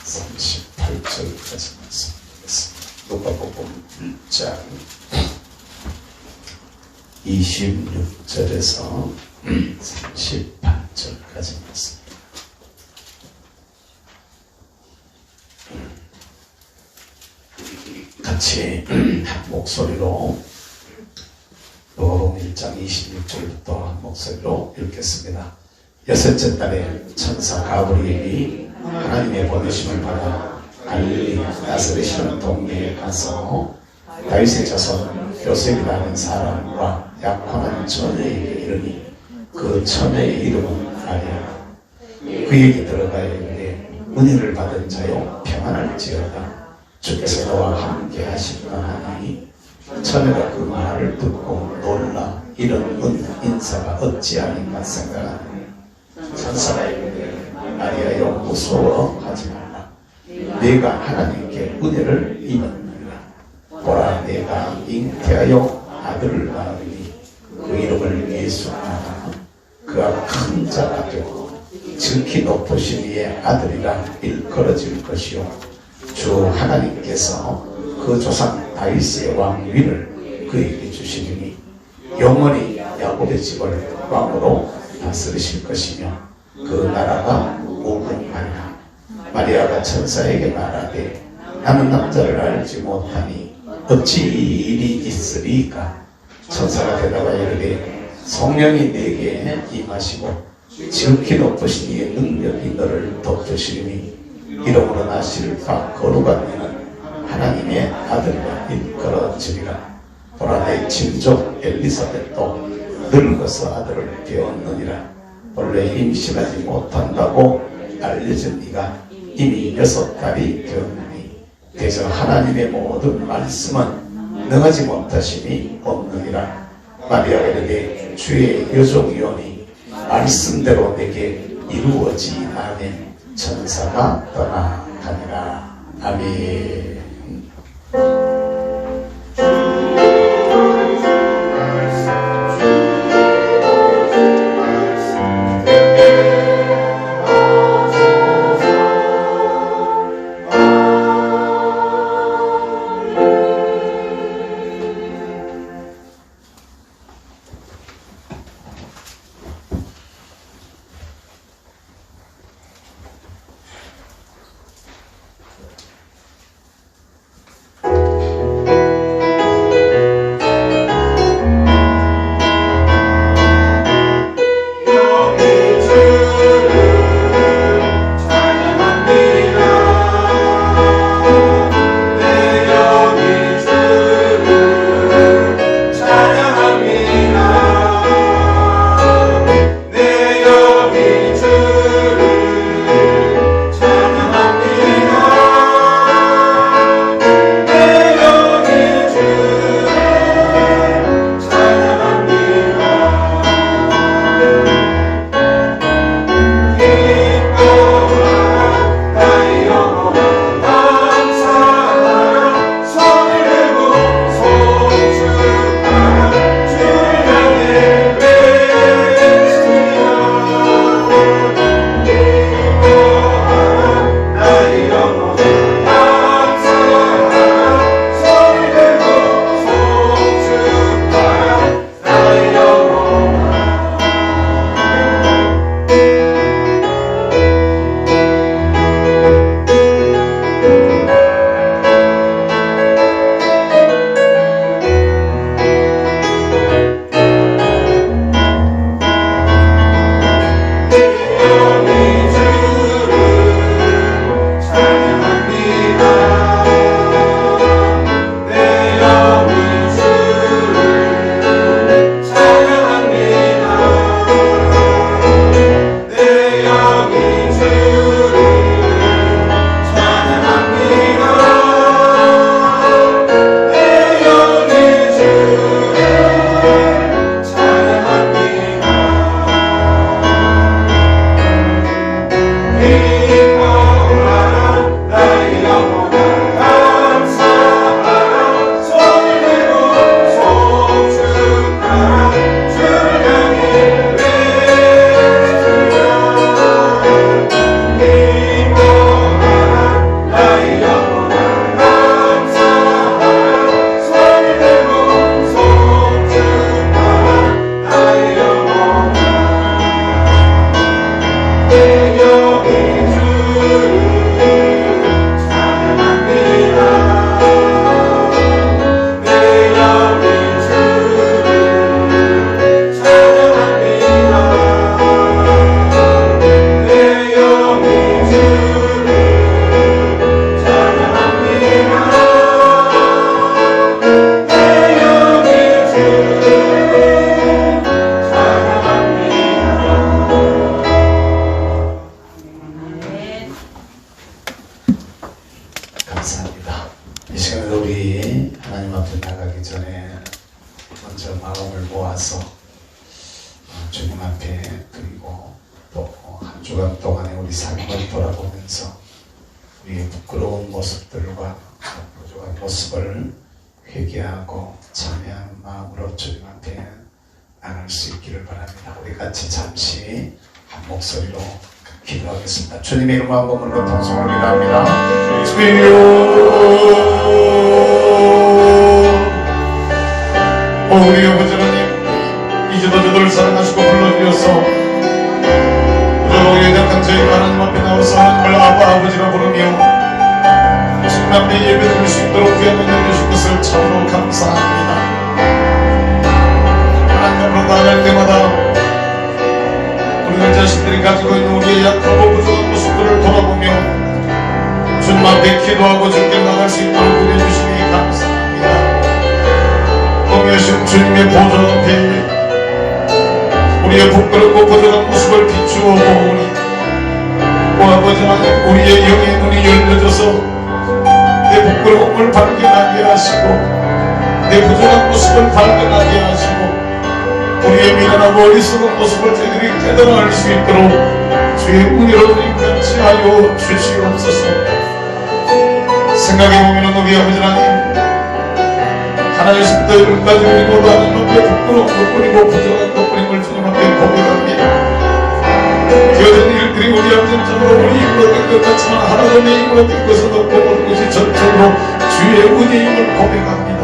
38절까지 말씀드리겠습니다. 누가복음 1장 26절에서 38절까지 말씀. 같이 한 목소리로 누가복음 1장 26절부터 한 목소리로 읽겠습니다. 여섯째 달에 천사 가브리엘이 하나님의 보내심을 받아 갈릴리 나사렛이라는 동네에 가서 다윗의 자손 요셉이라는 사람과 약혼한 처녀에게 이르니 그 처녀의 이름은 마리아. 그에게 들어가야 이르되 은혜를 받은 자여 평안할지어다. 주께서 너와 함께 하시구나 하니 처녀가 그 말을 듣고 놀라 이런 인사가 어찌하는가 생각하니 천사가 이르되 마리아여 무서워하지 말라. 네가 하나님께 은혜를 입었느니라. 보라 내가 잉태하여 아들을 낳으니 그 이름을 예수 하라. 그가 큰 자가 되고 지극히 높으신 이의 아들이라 일컬어질 것이요 주 하나님께서 그 조상 다윗의 왕위를 그에게 주시리니 영원히 야곱의 집을 왕으로 다스리실 것이며 그 나라가 무궁하리라. 마리아가 천사에게 말하되 나는 남자를 알지 못하니 어찌 이 일이 있으리까? 천사가 대답하여 이르되 성령이 내게 임하시고 지극히 높으신 이의 능력이 너를 덮으시리니 이름으로 나실 바 거룩한 이는 하나님의 아들이라 일컬어지리라. 보라 내 친족 엘리사벳도 늙어서 아들을 배웠느니라. 원래 임신하지 못한다고 알려진 이가 이미 6달이 되었느니 대저 하나님의 모든 말씀은 능하지 못하심이 없느니라. 마리아가 이르되 주의 여종이오니 말씀대로 내게 이루어지나니 천사가 떠나가니라. 아멘. 시간에 우리 하나님 앞에 나가기 전에 먼저 마음을 모아서 주님 앞에, 그리고 또 한 주간 동안에 우리 삶을 돌아보면서 우리의 부끄러운 모습들과 부족한 모습을 회개하고 참여한 마음으로 주님 앞에 나갈 수 있기를 바랍니다. 우리 같이 잠시 한 목소리로 기도하겠습니다. 주님의 이름으로 한 번만 더 통성을 기도합니다. 주여, 우리 아버지 하나님, 이제도 저들을 사랑하시고 불러주셔서 부족하게 약한 저희 하나님 앞에 나와서 하나님을 아버지라 부르며 주님 앞에 예배드릴 수 있도록 귀한 은혜 주신 것을 참으로 감사합니다. 하나님 앞으로 나아갈 때마다 우리들 자신들이 가지고 있는 우리의 약하고 부족한 모습들을 돌아보며 주님 앞에 기도하고 주께 나갈 수 있도록 은혜 주시니 감사합니다. 공유하신 주님의 보좌 앞에 우리의 부끄럽고 부족한 모습을 비추어 보오니 아버지 하나님, 우리의 영의 눈이 열려져서 내 부끄러움을 발견하게 하시고 내 부족한 모습을 발견하게 하시고 우리의 미련하고 어리석은 모습을 저희들이 깨달아낼 수 있도록 주의 은혜로 인간치 하여 주시옵소서. 생각해보면 우리 아버지 하나님, 하나님께서부터 여기까지 우리 모두 하나님 앞에 부끄러운 것뿐이고 부족한 것뿐임을 주님 앞에 고백합니다. 되어진 일들이 우리 앞전적으로 우리 힘으로 된 것 같지만 하나도 내 힘으로 된 것은 없고 모든 것이 전적으로 주의 은혜임을 고백합니다.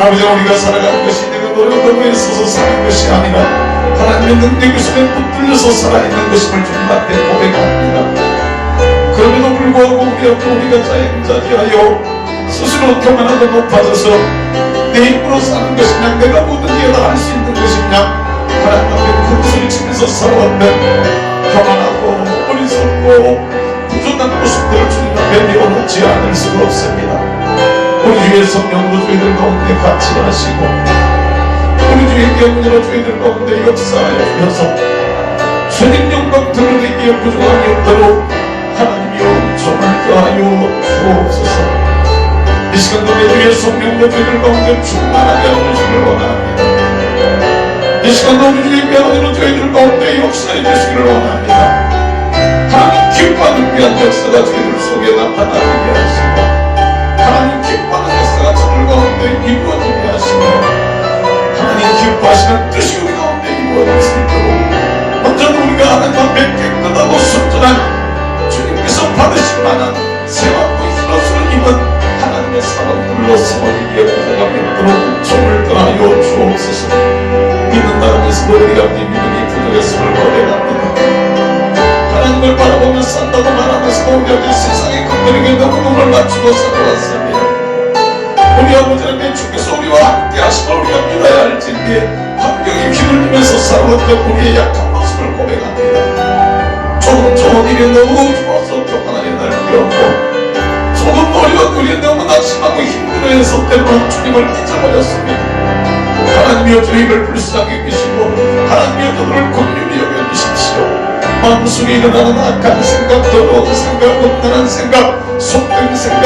아버지, 우리가 살아가는 것이 내가 노력하고 애써서 사는 것이 아니라 하나님의 능력이 손에 붙들려서 살아있는 것임을 주님 앞에 고백합니다. 그럼에도 불구하고 우리 앞에 우리가 자연자리하여 스스로 교만하고 높아져서 내 힘으로 사는 것이냐, 내가 뭐든지 다 할 수 있는 것이냐, 하나님 앞에 큰 소리치면서 살아왔던 교만하고 어리석고 부족한 모습들을 주님 앞에 내어놓지 않을 수가 없습니다. 우리 주의 성령으로 저희들 가운데 같이 하시고 우리 주의 영으로 저희들 가운데 역사하여 주셔서 주님 영광 드러내기에 부족함이 없도록 하나님이여 점을 더하여 주옵소서. 이 시간도 내 주의 성령으로 저희들 가운데 충만하게 하시기를 원합니다. 이 시간도 우리 주의 명으로 저희들 가운데 역사해 주시기를 원합니다. 하나님 기뻐하는 귀한 역사가 저희들 속에 나타나게 하시고 하나님 기뻐하는 역사가 저희들 가운데 이루어지게 하시고 하나님 기뻐하시는 뜻이 우리 가운데 이루어질 수 있도록 먼저 우리가 하나님 앞에 깨끗하고 순전한 주님께서 받으실 만한 세왕과 흰옷을 입은 하나님의 사람들로 세워지기에 부족함이 없도록 점을 더하여 주옵소서. 믿는다면서 우리 앞에 믿음이 부족했음을 고백합니다. 하나님을 바라보며 산다고 말하면서 우리 앞에 세상의 것들에게 너무 눈을 맞추고 살아왔습니다. 우리 아버지 하나님, 주께서 우리와 함께 하심을 우리가 믿어야 할 텐데 환경이 휘둘리면서 살아왔던 우리의 약한 모습을 고백합니다. 조금 일이 너무 좋아서 교만하게 날 되었고 조금 어려운 우리의 너무 낙심하고 힘들어해서 때로는 주님을 잊어버렸습니다. 하나님이여 저희를 불쌍히 여기시고 하나님이여 저들을 긍휼히 여겨주십시오. 마음속에 일어나는 악한 생각, 더러운 생각, 음란한 생각, 속된 생각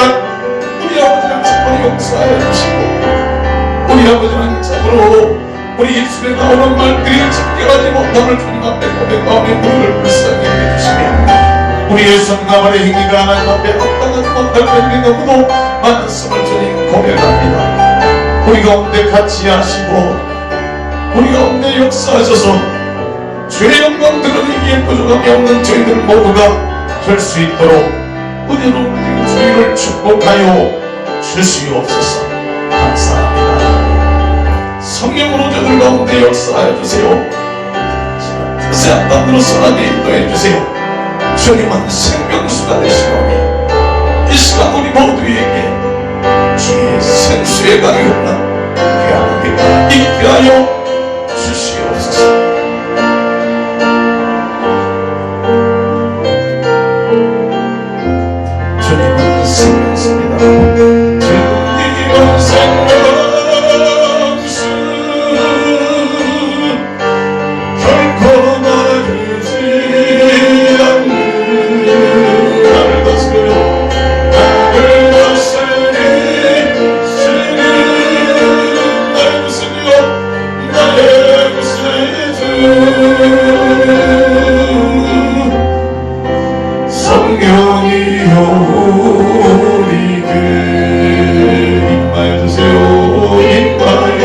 우리 아버지는 참으로 용서하여 주시고 우리 아버지는 참으로 우리 입술에 나오는 말들이 정결하지 못함을 주님 앞에 고백하며 우리를 불쌍히 여겨주시며 우리의 손과 발의 행위가 하나님 앞에 합당하지 못할 때문에 너무도 많았음을 주님 고백합니다. 우리 가운데 같이 하시고 우리 가운데 역사하셔서 주의 영광 드러내기에 부족함이 없는 저희들 모두가 될 수 있도록 은혜로 우리 주님을 축복하여 주시옵소서. 감사합니다. 성령으로 저들 가운데 역사하여 주세요. 뜻의 한단으로 선하게 인도해 주세요. 주님은 생명수가 되시오니 이 시간 우리 모두에게 주의 생수의 강이 흘러 귀한 은혜가 있게 하여 주시옵소서. 주님은 생명수입니다. 주님은 생명수 결코 나르지 않는 나를 다스려 나를 다스려 우리에게 임하여 주세요. 임하여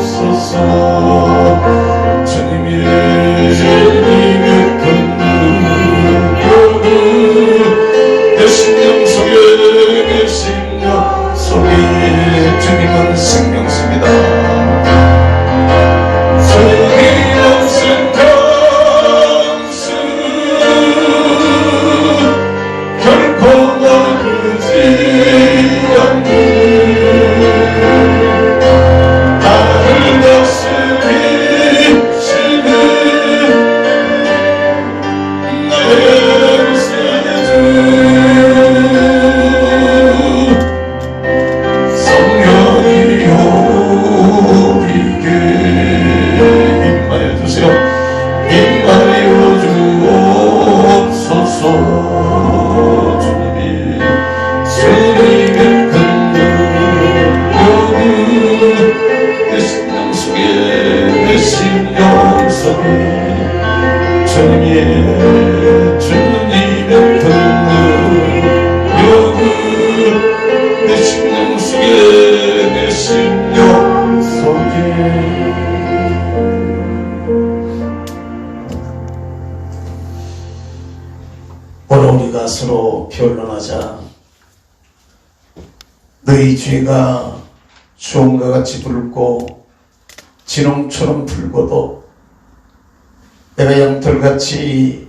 주옵소서. 주님의 큰 능력은 내 심령 속에 내 심령 속에 주님은 생명수입니다. 주님 없은 당신 결코 나르지 않는 나를 다스리시는 나의 구세주 성령이여 우리에게 임하여 주세요. 임하여 주옵소서. 주님의 큰 능력은 내 심령 속에 내 심령 속에 주님의 큰 능력은 내 심령 속에 내 심령 속에. 오늘 우리가 서로 변론하자. 너희 죄가 수온과 같이 붉고 진홍처럼 붉어도 내가 양털같이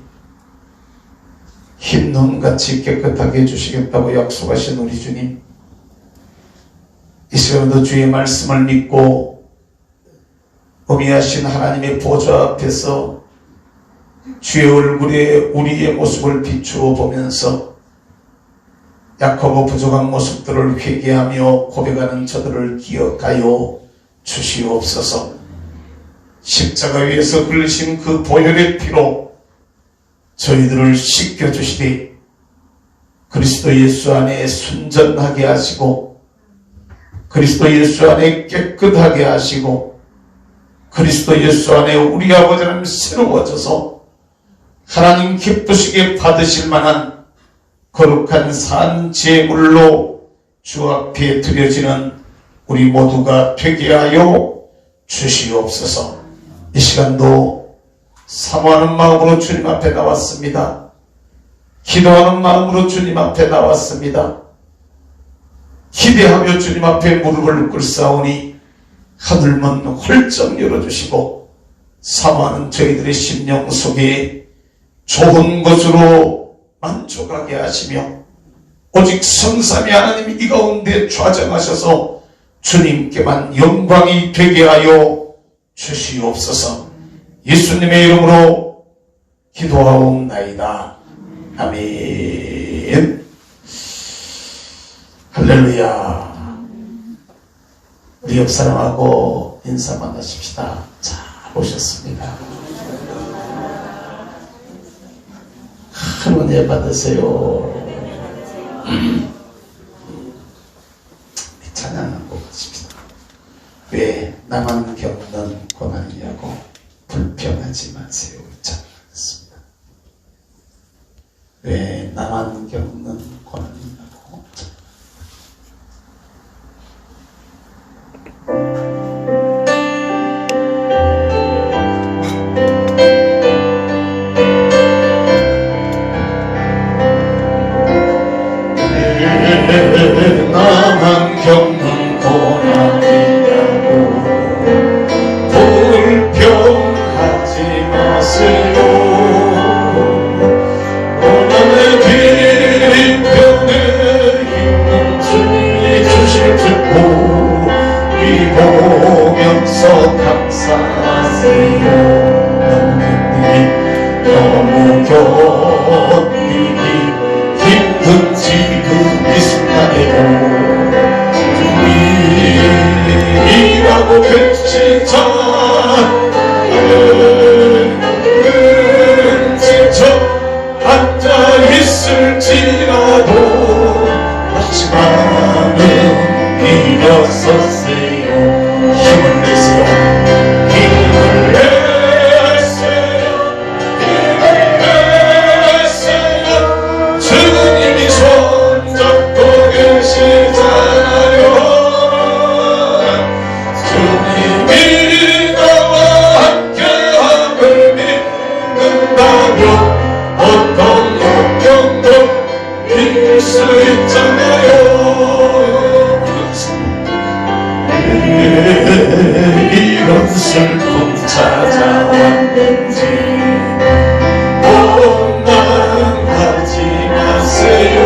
흰 눈같이 깨끗하게 해주시겠다고 약속하신 우리 주님, 이 시간에도 주의 말씀을 믿고 어미하신 하나님의 보좌 앞에서 주의 얼굴에 우리의 모습을 비추어 보면서 약하고 부족한 모습들을 회개하며 고백하는 저들을 기억하여 주시옵소서. 십자가 위에서 흘리신 그 보혈의 피로 저희들을 씻겨주시되 그리스도 예수 안에 순전하게 하시고 그리스도 예수 안에 깨끗하게 하시고 그리스도 예수 안에 우리 아버지는 새로워져서 하나님 기쁘시게 받으실 만한 거룩한 산 제물로 주 앞에 드려지는 우리 모두가 되게 하여 주시옵소서. 이 시간도 사모하는 마음으로 주님 앞에 나왔습니다. 기도하는 마음으로 주님 앞에 나왔습니다. 기대하며 주님 앞에 무릎을 꿇사오니 하늘문 훌쩍 열어주시고 사모하는 저희들의 심령 속에 좋은 것으로 만족하게 하시며 오직 성삼위 하나님 이 가운데 좌정하셔서 주님께만 영광이 되게 하여 주시옵소서. 예수님의 이름으로 기도하옵나이다. 아멘. 할렐루야. 우리 옆 사람하고 인사만 하십시다. 잘 오셨습니다. 큰 은혜 받으세요. 찬양하고 가십시다. 왜 나만 겪는 고난이냐고 불평하지 마세요. 찬양하겠습니다. 왜 나만 겪는 고난이냐고. 나만 겪는 고난이냐고 불평하지 마세요. 고난의 뒤편에 있는 주님이 주실 듣고 이 보면서 감사하세요. 너무 견디기 힘든 지금 이 순간에도 주님이라고 외치자. 지쳐 앉아있을지라도 하지만은 일어서세요. 힘을 내세요. 힘을 내세요. 힘을 내세요. 견딜 수 있잖아요. 이런 슬픔 찾아왔는지 원망하지 마세요.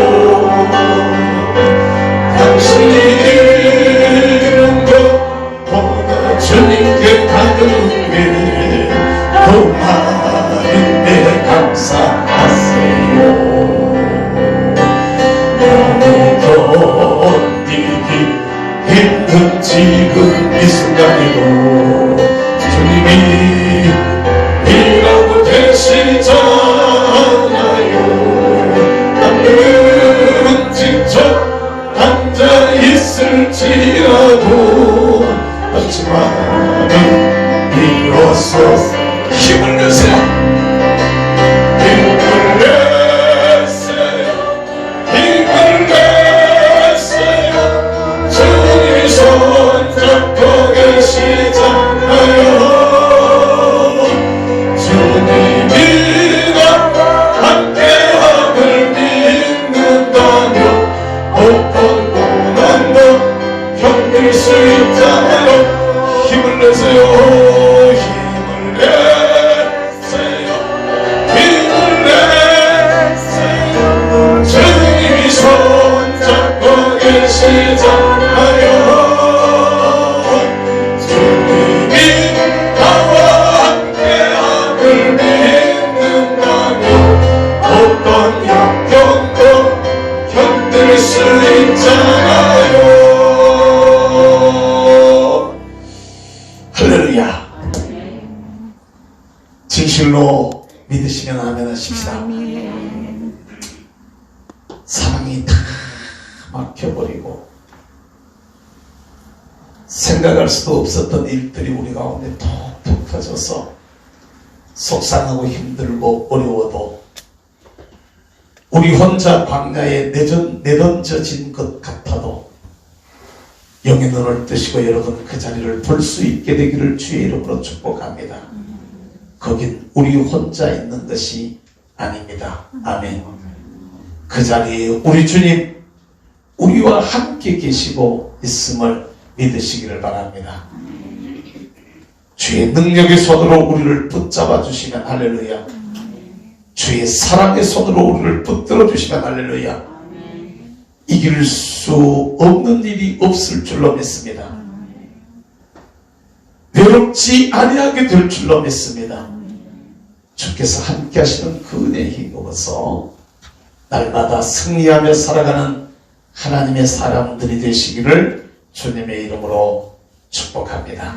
당신이 이런 것보다 주님께 가는 게 더 많은데 감사하세요. 너무 견디기 힘든 지금 이 순간에도 주님이 일하고 계시잖아요. 남들은 지쳐 앉아있을지라도 하지만은 일어서 힘을 내세요. 힘을 내세요. 힘을 내세요. 주님이 손잡고 계시잖아요. 주님이 나와 함께함을 믿는다면 어떤 고난도 견딜 수 있잖아요. 힘을 내세요. 힘을 내세요. 힘을 내세요. 주님이 손잡고 계시잖아요. 주님이 나와 함께함을 믿는다면 어떤 역경도 견딜 수 있잖아요. 할렐루야. 진실로 믿으시면 아멘 하십시다. 사랑이 다 막혀버리고 생각할 수도 없었던 일들이 우리 가운데 톡톡 터져서 속상하고 힘들고 어려워도 우리 혼자 광야에 내던져진 것 같아도 영의 눈을 뜨시고 여러분 그 자리를 볼 수 있게 되기를 주의 이름으로 축복합니다. 거긴 우리 혼자 있는 것이 아닙니다. 아멘. 그 자리에 우리 주님 우리와 함께 계시고 있음을 믿으시기를 바랍니다. 주의 능력의 손으로 우리를 붙잡아 주시면 할렐루야. 주의 사랑의 손으로 우리를 붙들어 주시면 할렐루야. 이길 수 없는 일이 없을 줄로 믿습니다. 외롭지 아니하게 될 줄로 믿습니다. 주께서 함께 하시는 그 은혜에 힘입어서 날마다 승리하며 살아가는 하나님의 사람들이 되시기를 주님의 이름으로 축복합니다.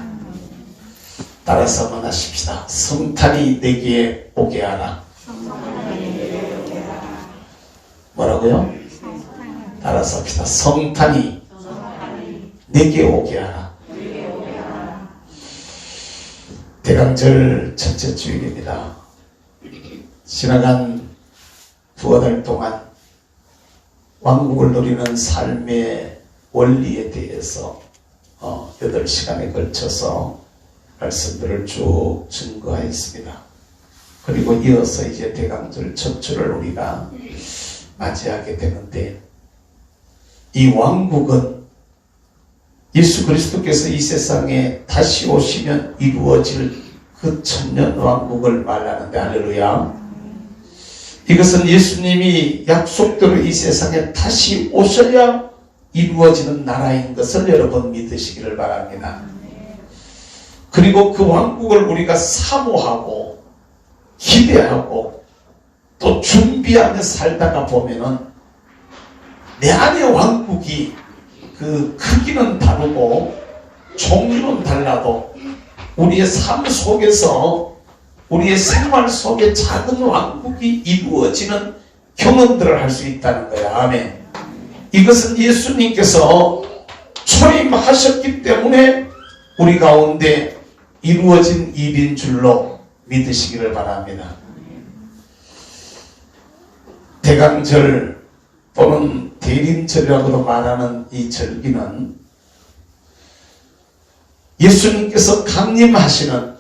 따라서 한번 하십시다. 성탄이 내게 오게 하라. 뭐라고요? 따라서 합시다. 성탄이 내게 오게 하라. 대강절 첫째 주일입니다. 지나간 두어 달 동안 왕국을 누리는 삶의 원리에 대해서 8시간에 걸쳐서 말씀들을 쭉 증거하였습니다. 그리고 이어서 이제 대강절 첫 주를 우리가 맞이하게 되는데, 이 왕국은 예수 그리스도께서 이 세상에 다시 오시면 이루어질 그 천년 왕국을 말하는데, 할렐루야. 이것은 예수님이 약속대로 이 세상에 다시 오셔야 이루어지는 나라인 것을 여러분 믿으시기를 바랍니다. 그리고 그 왕국을 우리가 사모하고 기대하고 또 준비하며 살다가 보면은 내 안의 왕국이 그 크기는 다르고 종류는 달라도 우리의 삶 속에서 우리의 생활 속에 작은 왕국이 이루어지는 경험들을 할 수 있다는 거예요. 아멘. 이것은 예수님께서 초림하셨기 때문에 우리 가운데 이루어진 일인 줄로 믿으시기를 바랍니다. 대강절 또는 대림절이라고도 말하는 이 절기는 예수님께서 강림하시는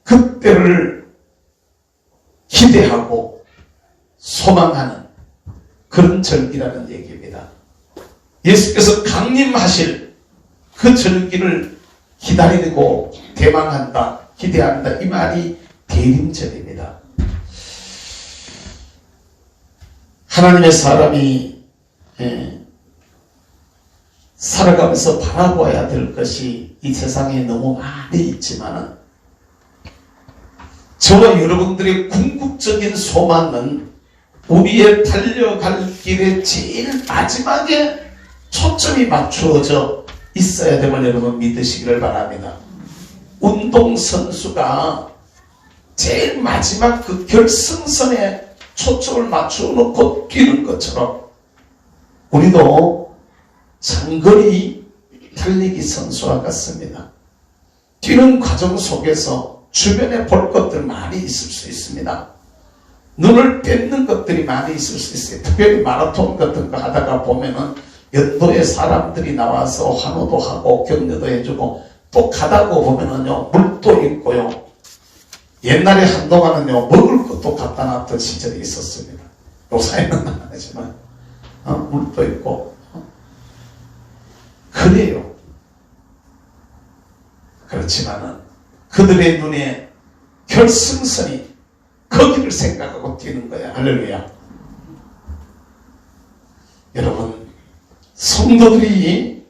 그때를 기대하고 소망하는 그런 절기라는 얘기입니다. 예수께서 강림하실 그 절기를 기다리고 대망한다, 기대한다, 이 말이 대림절입니다. 하나님의 사람이 살아가면서 바라보아야 될 것이 이 세상에 너무 많이 있지만 저와 여러분들의 궁극적인 소망은 우리의 달려갈 길의 제일 마지막에 초점이 맞추어져 있어야 됨을 여러분 믿으시기를 바랍니다. 운동선수가 제일 마지막 그 결승선에 초점을 맞추어 놓고 뛰는 것처럼 우리도 장거리 달리기 선수와 같습니다. 뛰는 과정 속에서 주변에 볼 것들 많이 있을 수 있습니다. 눈을 뺏는 것들이 많이 있을 수 있어요. 특별히 마라톤 같은 거 하다가 보면은 연도에 사람들이 나와서 환호도 하고 격려도 해주고 또 가다가 보면은요 물도 있고요. 옛날에 한동안은요 먹을 것도 갖다 놨던 시절이 있었습니다. 요사이는 안 하지만 물도 있고 그래요. 그렇지만은 그들의 눈에 결승선이 거기를 생각하고 뛰는 거야. 할렐루야. 여러분, 성도들이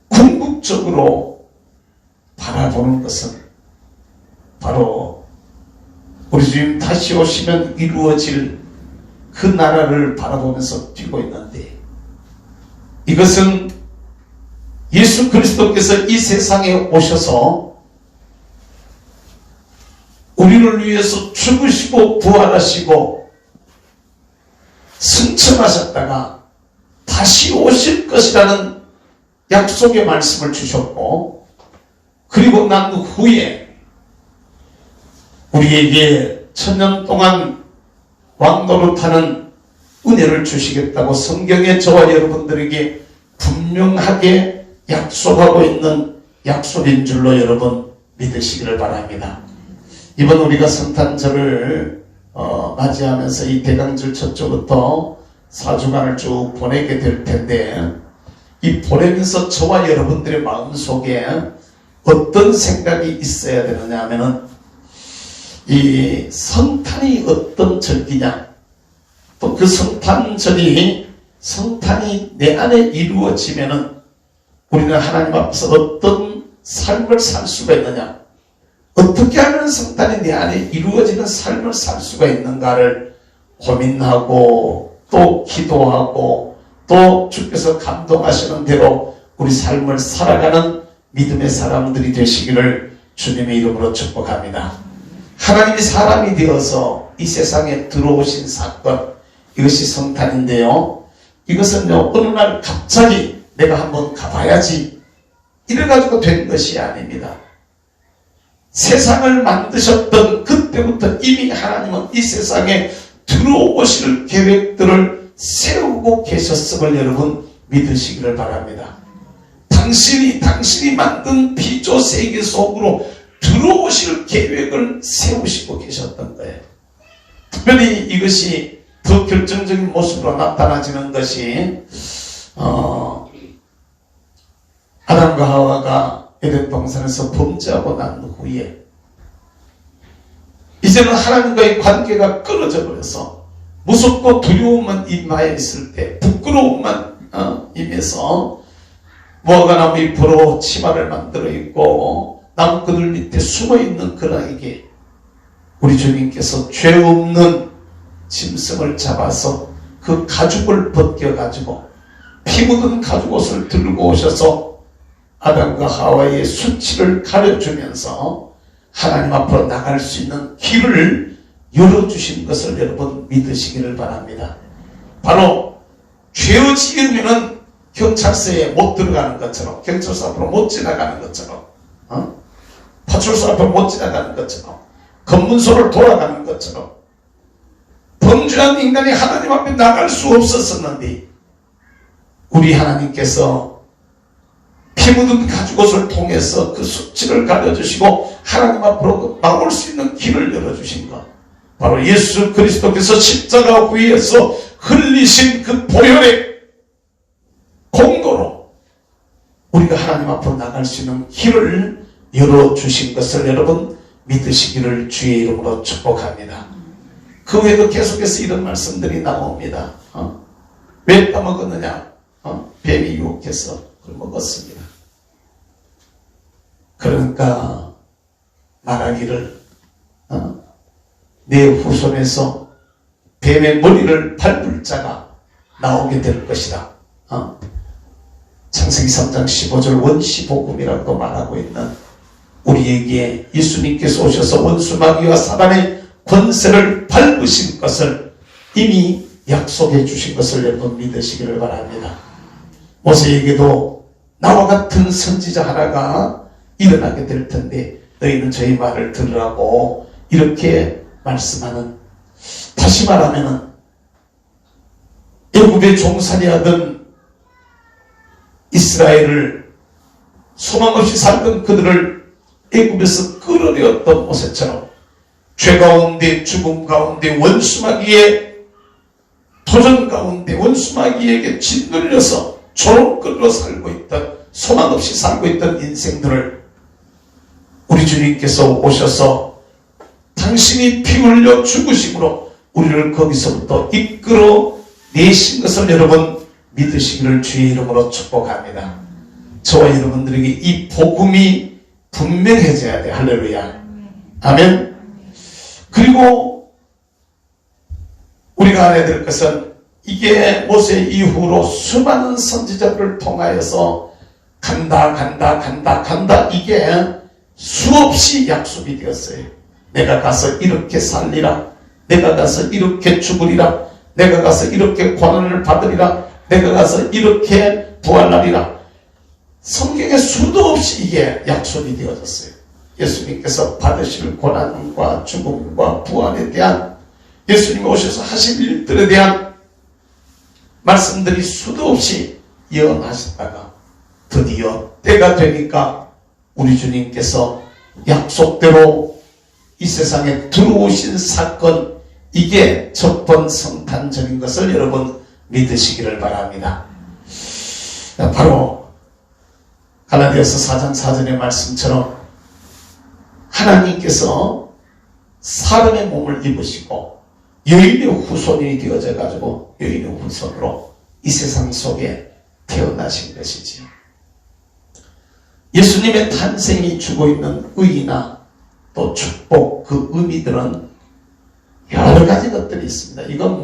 궁극적으로 바라보는 것은 바로 우리 주님 다시 오시면 이루어질 그 나라를 바라보면서 뛰고 있는데, 이것은 예수 그리스도께서 이 세상에 오셔서 우리를 위해서 죽으시고 부활하시고 승천하셨다가 다시 오실 것이라는 약속의 말씀을 주셨고, 그리고 난 후에 우리에게 천년 동안 왕노릇하는 은혜를 주시겠다고 성경에 저와 여러분들에게 분명하게 약속하고 있는 약속인 줄로 여러분 믿으시기를 바랍니다. 이번 우리가 성탄절을 맞이하면서 이 대강절 첫 주부터 4주간을 쭉 보내게 될 텐데, 이 보내면서 저와 여러분들의 마음속에 어떤 생각이 있어야 되느냐 하면은, 이 성탄이 어떤 절기냐, 또 그 성탄절이 성탄이 내 안에 이루어지면은 우리는 하나님 앞에서 어떤 삶을 살 수가 있느냐, 어떻게 하면 성탄이 내 안에 이루어지는 삶을 살 수가 있는가를 고민하고 또 기도하고 또 주께서 감동하시는 대로 우리 삶을 살아가는 믿음의 사람들이 되시기를 주님의 이름으로 축복합니다. 하나님이 사람이 되어서 이 세상에 들어오신 사건, 이것이 성탄인데요, 이것은요 어느 날 갑자기 내가 한번 가봐야지 이래가지고 된 것이 아닙니다. 세상을 만드셨던 그때부터 이미 하나님은 이 세상에 들어오실 계획들을 세우고 계셨음을 여러분 믿으시기를 바랍니다. 당신이 만든 피조 세계 속으로 들어오실 계획을 세우시고 계셨던 거예요. 특별히 이것이 더 결정적인 모습으로 나타나지는 것이 아담과 하와가 에덴 동산에서 범죄하고 난 후에 이제는 하나님과의 관계가 끊어져 버려서 무섭고 두려움만 임하에 있을 때, 부끄러움만 임해서 무화과 나무 잎으로 치마를 만들어 입고 나무그늘 밑에 숨어 있는 그나에게 우리 주님께서 죄 없는 짐승을 잡아서 그 가죽을 벗겨가지고 피 묻은 가죽옷을 들고 오셔서 아담과 하와의 수치를 가려주면서 하나님 앞으로 나갈 수 있는 길을 열어주신 것을 여러분 믿으시기를 바랍니다. 바로 죄を지으면 경찰서에 못 들어가는 것처럼, 경찰서 앞으로 못 지나가는 것처럼, 파출소 앞으로 못 지나가는 것처럼, 검문소를 돌아가는 것처럼 범죄한 인간이 하나님 앞에 나갈 수 없었었는데, 우리 하나님께서 피 묻은 가죽옷을 통해서 그 수치를 가려주시고 하나님 앞으로 나올 수 있는 길을 열어주신 것, 바로 예수 그리스도께서 십자가 위에서 흘리신 그 보혈의 공로로 우리가 하나님 앞으로 나갈 수 있는 길을 열어주신 것을 여러분 믿으시기를 주의 이름으로 축복합니다. 그 외에도 계속해서 이런 말씀들이 나옵니다. 왜 까먹었느냐? 뱀이 유혹해서 그걸 먹었습니다. 그러니까 말하기를 내 후손에서 뱀의 머리를 밟을 자가 나오게 될 것이다. 창세기 3장 15절 원시복음이라고 말하고 있는 우리에게 예수님께서 오셔서 원수마귀와 사단의 권세를 밟으신 것을 이미 약속해 주신 것을 여러분 믿으시기를 바랍니다. 모세에게도 나와 같은 선지자 하나가 일어나게 될 텐데 너희는 저희 말을 들으라고 이렇게 말씀하는, 다시 말하면 애굽에 종살이하던 이스라엘을 소망 없이 살던 그들을 애굽에서 끌어내었던 모세처럼 죄 가운데 죽음 가운데 원수마귀의 도전 가운데 원수마귀에게 짓눌려서 조롱끌로 살고 있던 소망 없이 살고 있던 인생들을 우리 주님께서 오셔서 당신이 피 흘려 죽으심으로 우리를 거기서부터 이끌어 내신 것을 여러분 믿으시기를 주의 이름으로 축복합니다. 저와 여러분들에게 이 복음이 분명해져야 돼. 할렐루야. 아멘. 그리고 우리가 알아야 될 것은 이게 모세 이후로 수많은 선지자들을 통하여서 간다 이게 수없이 약속이 되었어요. 내가 가서 이렇게 살리라, 내가 가서 이렇게 죽으리라, 내가 가서 이렇게 고난을 받으리라, 내가 가서 이렇게 부활하리라. 성경에 수도 없이 이게 약속이 되어졌어요. 예수님께서 받으실 고난과 죽음과 부활에 대한, 예수님이 오셔서 하신 일들에 대한 말씀들이 수도 없이 예언하셨다가 드디어 때가 되니까 우리 주님께서 약속대로 이 세상에 들어오신 사건, 이게 첫번 성탄절인 것을 여러분 믿으시기를 바랍니다. 바로 갈라디아서 4장 4절의 말씀처럼 하나님께서 사람의 몸을 입으시고 여인의 후손이 되어져 가지고 여인의 후손으로 이 세상 속에 태어나신 것이지요. 예수님의 탄생이 주고 있는 의의나 또 축복, 그 의미들은 여러 가지 것들이 있습니다. 이건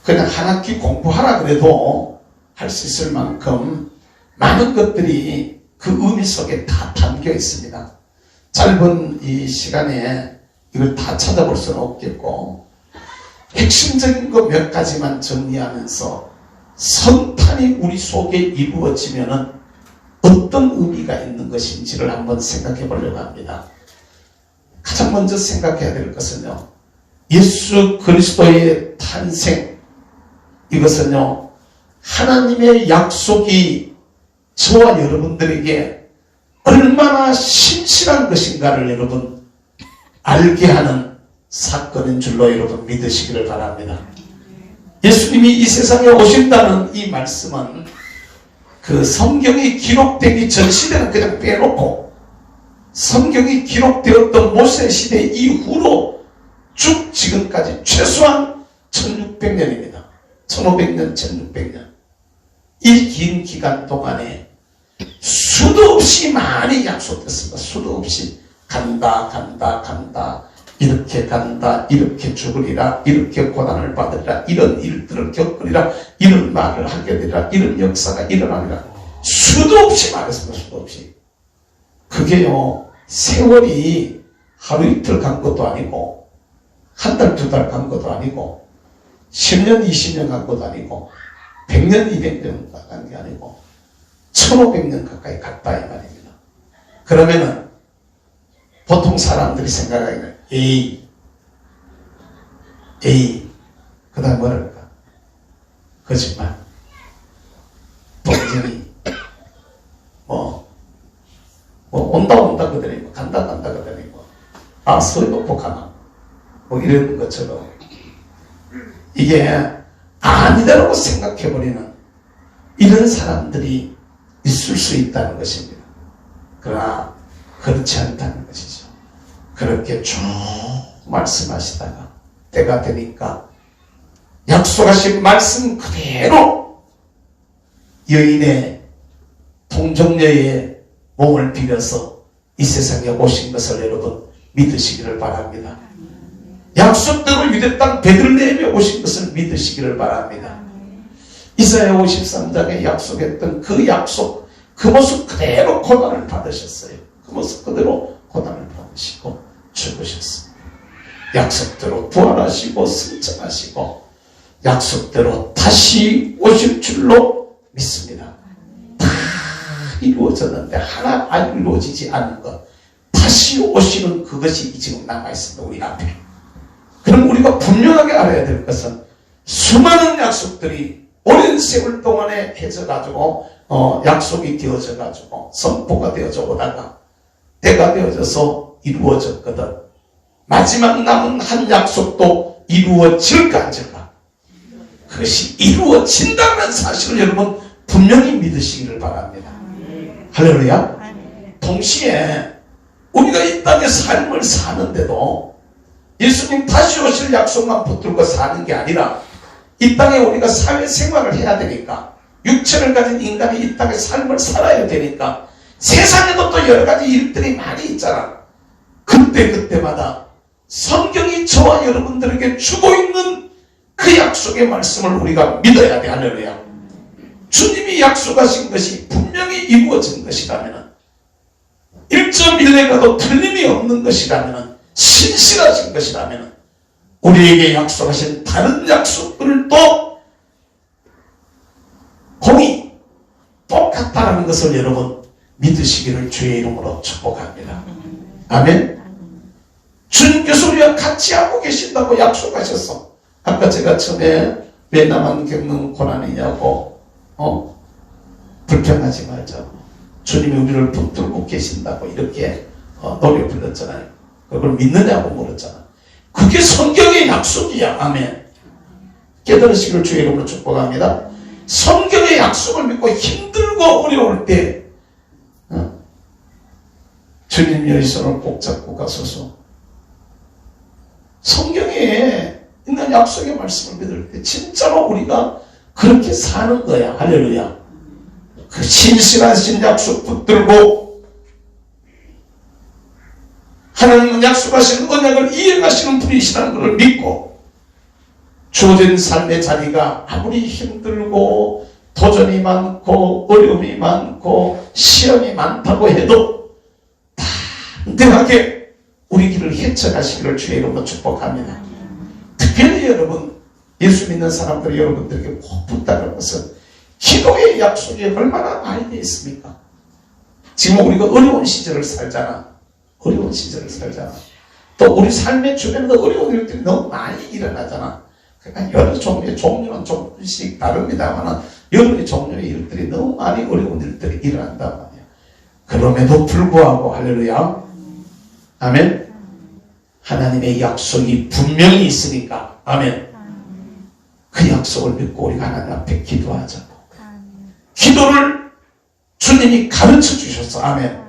그냥 한 학기 공부하라 그래도 할 수 있을 만큼 많은 것들이 그 의미 속에 다 담겨 있습니다. 짧은 이 시간에 이걸 다 찾아볼 수는 없겠고, 핵심적인 거 몇 가지만 정리하면서 성탄이 우리 속에 이루어지면은 어떤 의미가 있는 것인지를 한번 생각해 보려고 합니다. 가장 먼저 생각해야 될 것은요, 예수 그리스도의 탄생, 이것은요 하나님의 약속이 저와 여러분들에게 얼마나 신실한 것인가를 여러분 알게 하는 사건인 줄로 여러분 믿으시기를 바랍니다. 예수님이 이 세상에 오신다는 이 말씀은 그 성경이 기록되기 전 시대는 그냥 빼놓고 성경이 기록되었던 모세 시대 이후로 쭉 지금까지 최소한 1600년입니다. 1500년, 1600년. 이 긴 기간 동안에 수도 없이 많이 약속됐습니다. 수도 없이 간다. 이렇게 간다. 이렇게 죽으리라. 이렇게 고난을 받으리라. 이런 일들을 겪으리라. 이런 말을 하게 되리라. 이런 역사가 일어나리라. 수도 없이 말했습니다. 수도 없이. 그게요, 세월이 하루 이틀 간 것도 아니고 한 달, 두 달 간 것도 아니고 10년, 20년 간 것도 아니고 100년, 200년 간 게 아니고 1500년 가까이 갔다 이 말입니다. 그러면은 보통 사람들이 생각하기는 에이 그 다음 뭐랄까, 거짓말, 동정이 온다 그러더니 간다 그러더니 서울도 복하나 이런 것처럼 이게 아니다라고 생각해버리는 이런 사람들이 있을 수 있다는 것입니다. 그러나 그렇지 않다는 것이죠. 그렇게 쭉 말씀하시다가 때가 되니까 약속하신 말씀 그대로 여인의 동정녀의 몸을 빌어서 이 세상에 오신 것을 여러분 믿으시기를 바랍니다. 약속대로 유대 땅 베들레헴에 오신 것을 믿으시기를 바랍니다. 이사야 53장에 약속했던 그 약속, 그 모습 그대로 고난을 받으셨어요. 그 모습 그대로 고난을 받으시고 죽으셨습니다. 약속대로 부활하시고 승천하시고 약속대로 다시 오실 줄로 믿습니다. 다 이루어졌는데 하나 안 이루어지지 않은 것, 다시 오시는 그것이 지금 남아있습니다. 우리 앞에. 그럼 우리가 분명하게 알아야 될 것은 수많은 약속들이 오랜 세월 동안에 해져가지고 약속이 되어져가지고 선포가 되어져 오다가 때가 되어져서 이루어졌거든. 마지막 남은 한 약속도 이루어질까 안 질까? 그것이 이루어진다는 사실을 여러분 분명히 믿으시기를 바랍니다. 할렐루야. 동시에 우리가 이 땅의 삶을 사는데도 예수님 다시 오실 약속만 붙들고 사는 게 아니라 이 땅에 우리가 사회생활을 해야 되니까 육체를 가진 인간이 이 땅의 삶을 살아야 되니까 세상에도 또 여러 가지 일들이 많이 있잖아. 그때마다 성경이 저와 여러분들에게 주고 있는 그 약속의 말씀을 우리가 믿어야 돼. 할렐루야. 주님이 약속하신 것이 분명히 이루어진 것이라면 1.1레가도 틀림이 없는 것이라면 신실하신 것이라면 우리에게 약속하신 다른 약속들도 공이 똑같다는 것을 여러분 믿으시기를 주의 이름으로 축복합니다. 아멘. 주님께서 우리와 같이 하고 계신다고 약속하셨어. 아까 제가 처음에 왜 나만 겪는 고난이냐고 불평하지 말자고 주님이 우리를 붙들고 계신다고 이렇게 노래 불렀잖아요. 그걸 믿느냐고 물었잖아. 그게 성경의 약속이야. 아멘. 깨달으시기를 주의 이름으로 축복합니다. 성경의 약속을 믿고 힘들고 어려울 때 주님의 손을 꼭 잡고 가소서. 성경에 있는 약속의 말씀을 믿을 때 진짜로 우리가 그렇게 사는 거야. 할렐루야. 그 신실하신 약속 붙들고 하나님은 약속하신 언약을 이행하시는 분이시라는 것을 믿고 주어진 삶의 자리가 아무리 힘들고 도전이 많고 어려움이 많고 시험이 많다고 해도 단단하게 우리 길을 헤쳐가시기를 주의 이름으로 축복합니다. 특별히 여러분 예수 믿는 사람들 여러분들에게 꼭 부탁할 것은 기도의 약속이 얼마나 많이 되어 있습니까? 지금 우리가 어려운 시절을 살잖아. 어려운 시절을 살잖아. 또 우리 삶의 주변에도 어려운 일들이 너무 많이 일어나잖아. 그러니까 여러 종류의 종류는 조금씩 다릅니다만 여러 종류의 일들이 너무 많이 어려운 일들이 일어난단 말이야. 그럼에도 불구하고 할렐루야. 아멘. 하나님의 약속이 분명히 있으니까 아멘. 그 약속을 믿고 우리가 하나님 앞에 기도하자고. 기도를 주님이 가르쳐 주셨어. 아멘.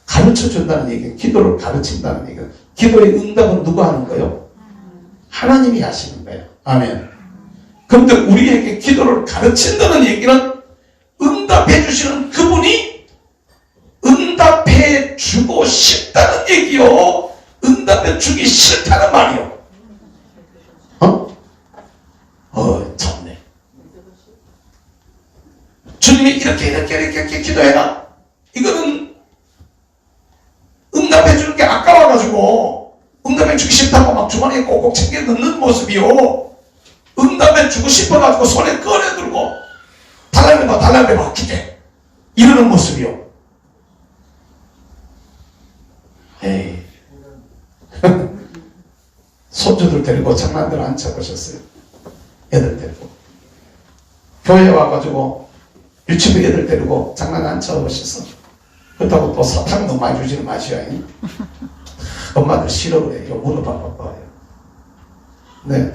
가르쳐 준다는 얘기는 기도를 가르친다는 얘기는 기도의 응답은 누가 하는 거예요? 하나님이 하시는 거예요. 아멘. 그런데 우리에게 기도를 가르친다는 얘기는 응답해 주시는 그분이 응답해 주고 싶다는 얘기요. 응답해 주기 싫다는 말이요. 좋네. 주님이 이렇게 기도해라. 이거는 응답해 주는 게 아까워가지고 응답해 주기 싫다고 막 주머니에 꼭꼭 챙겨 넣는 모습이요. 응답해 주고 싶어가지고 손에 꺼내 들고 달라내봐 기대 이러는 모습이요. 에이 손주들 데리고 장난들 안 쳐보셨어요? 애들 데리고 교회 와가지고 유치부 애들 데리고 장난 안 쳐보셨어? 그렇다고 또 사탕 너무 많이 주지는 마셔야 해. 엄마들 싫어 그래요. 물어봐봐요. 네.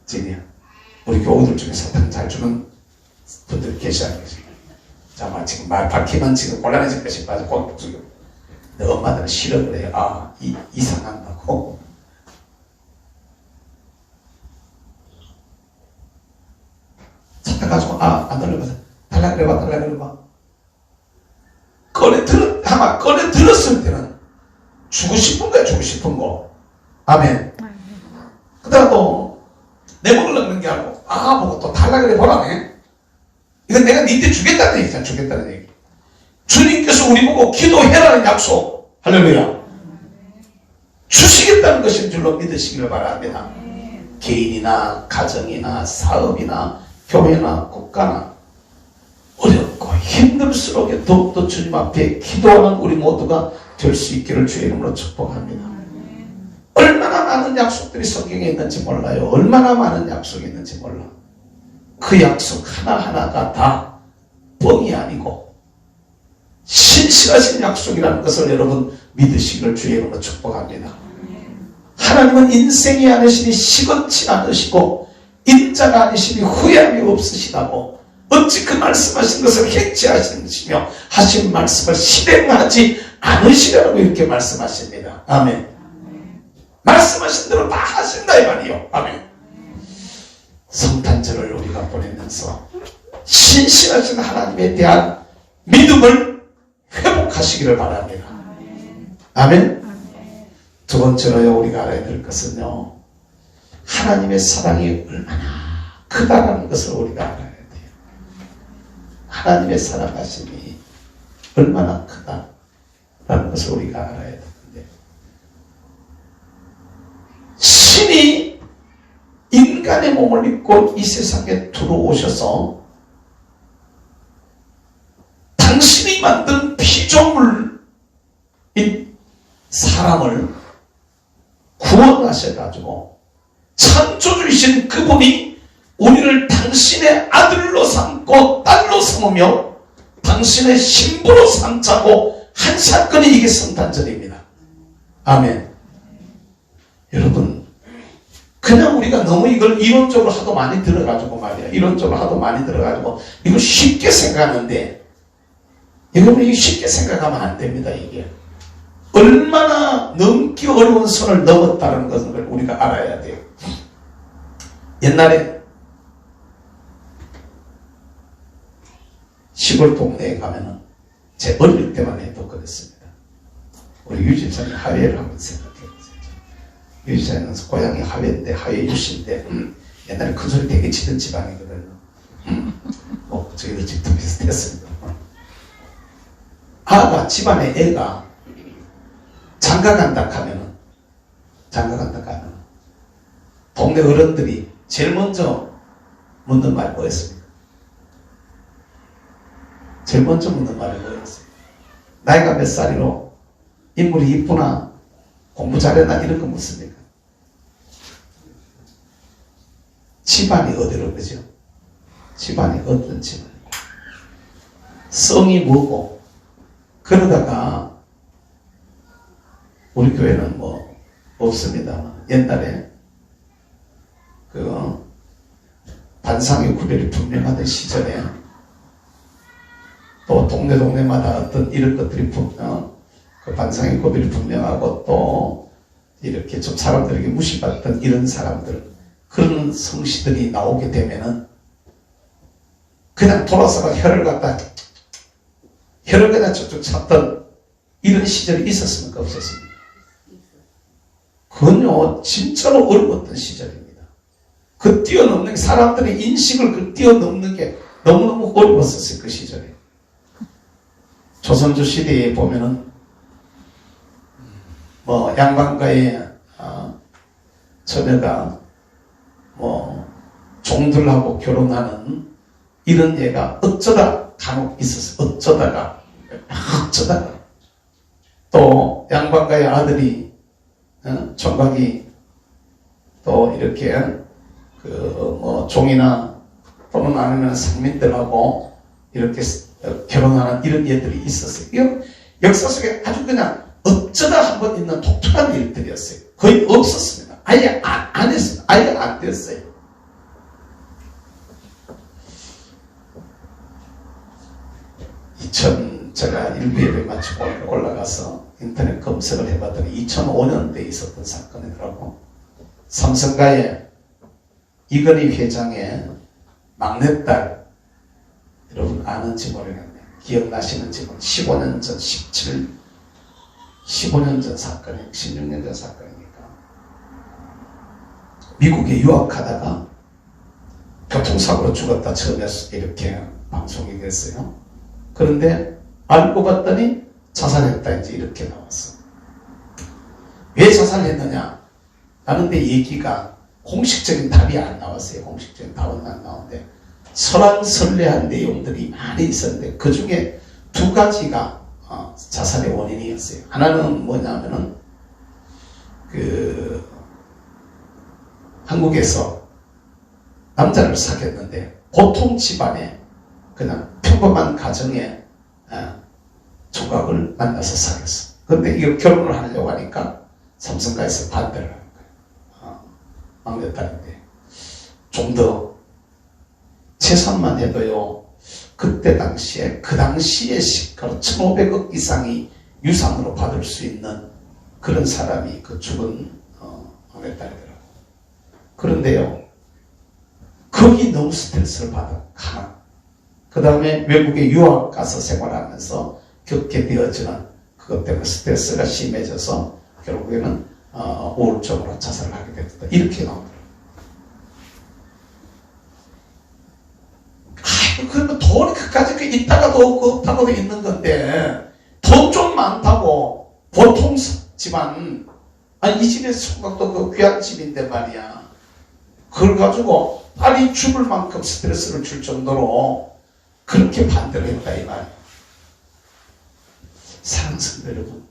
진이야. 우리 교우들 중에 사탕 잘 주는 분들 계시다는 거지. 자, 지금 말 밝히면 지금 곤란해질 것이 빠져 꼭지고. 근데 엄마들은 싫어 그래요. 아, 이상한다고. 사탕 가지고 안 들려봐서 달라 그래봐. 아마 꺼내 들었을 때는 주고 싶은 거야, 주고 싶은 거. 아멘. 그다음에 내 먹으려고 그런 게 아니고 보고 또 달라 그래 보라네. 이건 내가 니한테 주겠다는 얘기잖아. 주겠다는 얘기. 주님께서 우리 보고 기도해라는 약속. 할렐루야. 주시겠다는 것인 줄로 믿으시기를 바랍니다. 개인이나 가정이나 사업이나 교회나 국가나 어렵고 힘들수록 더욱더 주님 앞에 기도하는 우리 모두가 될 수 있기를 주의 이름으로 축복합니다. 얼마나 많은 약속들이 성경에 있는지 몰라요. 얼마나 많은 약속이 있는지 몰라. 그 약속 하나하나가 다 뻥이 아니고 신실하신 약속이라는 것을 여러분 믿으시기를 주의 이름으로 축복합니다. 하나님은 인생이 아니시니 시건치 않으시고 인자가 아니시니 후회함이 없으시다고 어찌 그 말씀하신 것을 행치하시며 하신 말씀을 실행하지 않으시라고 이렇게 말씀하십니다. 아멘. 말씀하신 대로 다 하신다 이 말이요. 아멘. 성탄절을 우리가 보내면서 신실하신 하나님에 대한 믿음을 회복하시기를 바랍니다. 아멘. 두 번째로요, 우리가 알아야 될 것은요, 하나님의 사랑이 얼마나 크다라는 것을 우리가 알아야 돼요. 하나님의 사랑하심이 얼마나 크다라는 것을 우리가 알아야 되는데, 신이 인간의 몸을 입고 이 세상에 들어오셔서 당신이 만든 피조물인 사람을 구원하셔가지고 창조주이신 그분이 우리를 당신의 아들로 삼고 딸로 삼으며 당신의 신부로 삼자고 한 사건이 이게 성탄절입니다. 아멘. 여러분, 그냥 우리가 너무 이걸 이론적으로 하도 많이 들어가지고 말이야. 이론적으로 하도 많이 들어가지고 이걸 쉽게 생각하는데, 여러분, 이게 쉽게 생각하면 안 됩니다. 이게 얼마나 넘기 어려운 선을 넘었다는 것을 우리가 알아야 돼요. 옛날에 시골 동네에 가면은 제 어릴 때만 해도 그랬습니다. 우리 유집사님 하회를 한번 생각해 보세요. 유집사님은 고향이 하회인데, 하회 유씨인데, 옛날에 큰 소리 되게 치던 집안이거든요. 저희들 집도 비슷했습니다. 집안에 애가 장가간다 하면은, 동네 어른들이 제일 먼저 묻는 말이 뭐였습니까? 제일 먼저 묻는 말이 뭐였어요? 나이가 몇 살이로? 인물이 이쁘나? 공부 잘했나? 이런 거 묻습니까? 집안이 어디로, 그죠? 집안이 어떤 집안이고, 성이 뭐고, 그러다가 우리 교회는 뭐 없습니다만 옛날에 그 반상의 구별이 분명하던 시절에 또 동네마다 어떤 이런 것들이 그 반상의 구별이 분명하고 또 이렇게 좀 사람들에게 무시받던 이런 사람들, 그런 성씨들이 나오게 되면은 그냥 돌아서가 혀를 그냥 쭉쭉 찾던 이런 시절이 있었습니까? 없었습니까? 그건요, 진짜로 어려웠던 시절입니다. 그 뛰어넘는 게, 사람들의 인식을 그 뛰어넘는 게 너무너무 어려웠었어요, 그 시절에. 조선조 시대에 보면은, 양반가의 처녀가 종들하고 결혼하는 이런 예가 어쩌다 간혹 있었어요. 어쩌다가. 또 양반가의 아들이 총각이 또 이렇게 종이나 또는 아니면 상민들하고 이렇게 결혼하는 이런 예들이 있었어요. 이건 역사 속에 아주 그냥 어쩌다 한번 있는 독특한 일들이었어요. 거의 없었습니다. 아예 안 했습니다. 아예 안 됐어요. 제가 일부 예배 마치고 올라가서 인터넷 검색을 해봤더니 2005년대에 있었던 사건이더라고. 삼성가의 이건희 회장의 막내딸, 여러분 아는지 모르겠네요. 기억나시는지 모르겠네요. 15년 전, 15년 전 사건이에요. 16년 전 사건이니까. 미국에 유학하다가 교통사고로 죽었다 처음에 이렇게 방송이 됐어요. 그런데 알고 봤더니 자살했다 이제 이렇게 나왔어. 왜 자살했느냐? 하는데 얘기가 공식적인 답이 안 나왔어요. 공식적인 답은 안 나오는데 설왕설래한 내용들이 많이 있었는데 그 중에 두 가지가 자살의 원인이었어요. 하나는 뭐냐면은 한국에서 남자를 사귀었는데 보통 집안에 그냥 평범한 가정의 조각을 만나서 사귀었어. 그런데 이거 결혼을 하려고 하니까 삼성가에서 반대를 하는 거예요. 막내딸인데 좀 더 재산만 해도요, 그때 당시에 그 당시의 시가로 1,500억 이상이 유산으로 받을 수 있는 그런 사람이 그 죽은 막내딸이더라고요. 그런데요, 거기 너무 스트레스를 받아. 하나. 그 다음에 외국에 유학 가서 생활하면서 겪게 되어지는 그것 때문에 스트레스가 심해져서 결국에는 우울증으로 자살을 하게 됐다. 이렇게 나오더라고요. 그러면 돈이 그까짓 있다가도 없고 없다가도 있는 건데 돈 좀 많다고 보통 집안 이 집의 총각도 그 귀한 집인데 말이야. 그걸 가지고 빨리 죽을 만큼 스트레스를 줄 정도로 그렇게 반대를 했다 이 말이야. 사랑하는 성도 여러분,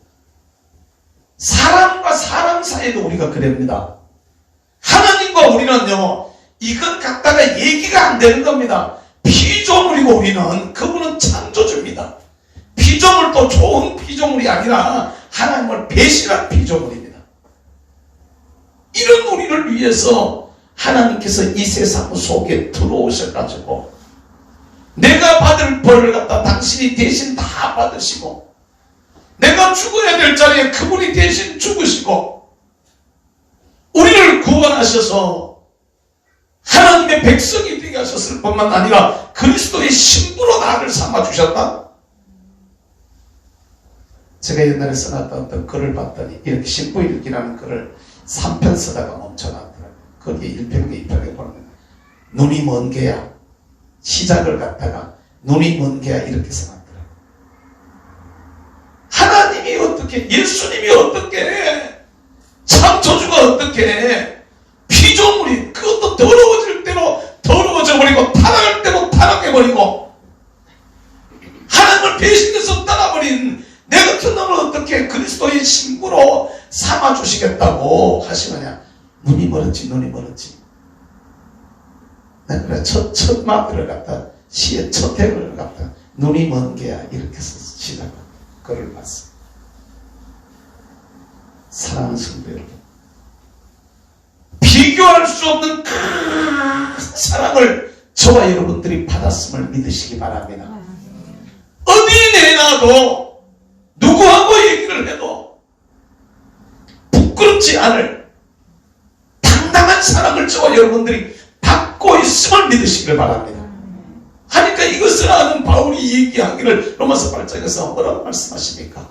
사람과 사람 사이도 우리가 그럽니다. 하나님과 우리는요, 이것 갖다가 얘기가 안 되는 겁니다. 피조물이고 우리는 그분은 창조주입니다. 피조물도 좋은 피조물이 아니라 하나님을 배신한 피조물입니다. 이런 우리를 위해서 하나님께서 이 세상 속에 들어오셔가지고 내가 받을 벌을 갖다 당신이 대신 다 받으시고 내가 죽어야 될 자리에 그분이 대신 죽으시고 우리를 구원하셔서 하나님의 백성이 되게 하셨을 뿐만 아니라 그리스도의 신부로 나를 삼아주셨다. 제가 옛날에 써놨던 어떤 글을 봤더니 이렇게 신부일기라는 글을 3편 쓰다가 멈춰놨더라고요. 거기에 1편과 2편에 보면 눈이 먼 게야, 시작을 갖다가 눈이 먼 게야 이렇게 써놨더라고요. 하나님이 어떻게, 예수님이 어떻게, 창조주가 어떻게 피조물이 그것도 더러워질 대로 더러워져 버리고 타락할 대로 타락해버리고 하나님을 배신해서 떠나버린 내 같은 놈을 어떻게 그리스도의 신부로 삼아주시겠다고 하시느냐. 눈이 멀었지 눈이 멀었지. 내가 그래 첫 마디를 갖다 시의 첫 해를 갖다 눈이 먼 게야 이렇게 시작한 글을 봤어. 사랑하는 성도 여러분, 비교할 수 없는 큰 사랑을 저와 여러분들이 받았음을 믿으시기 바랍니다. 어디 내놔도 누구하고 얘기를 해도 부끄럽지 않을 당당한 사랑을 저와 여러분들이 받고 있음을 믿으시길 바랍니다. 하니까 이것을 아는 바울이 얘기하기를 로마서 8장에서 뭐라고 말씀하십니까?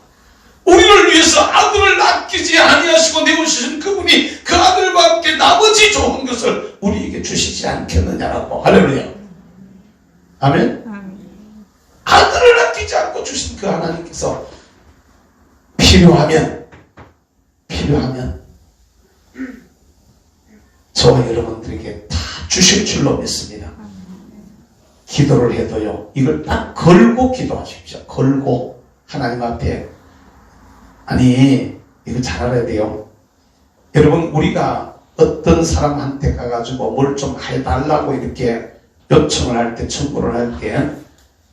우리를 위해서 아들을 아끼지 아니하시고 내오시는 그분이 그 아들과 함께 나머지 좋은 것을 우리에게 주시지 않겠느냐라고. 할렐루야. 아멘. 아들을 아끼지 않고 주신 그 하나님께서 필요하면 저와 여러분들에게 다 주실 줄로 믿습니다. 기도를 해도요, 이걸 딱 걸고 기도하십시오. 걸고 하나님 앞에. 아니, 이거 잘 알아야 돼요. 여러분, 우리가 어떤 사람한테 가가지고 뭘 좀 해달라고 이렇게 요청을 할 때, 청구를 할 때,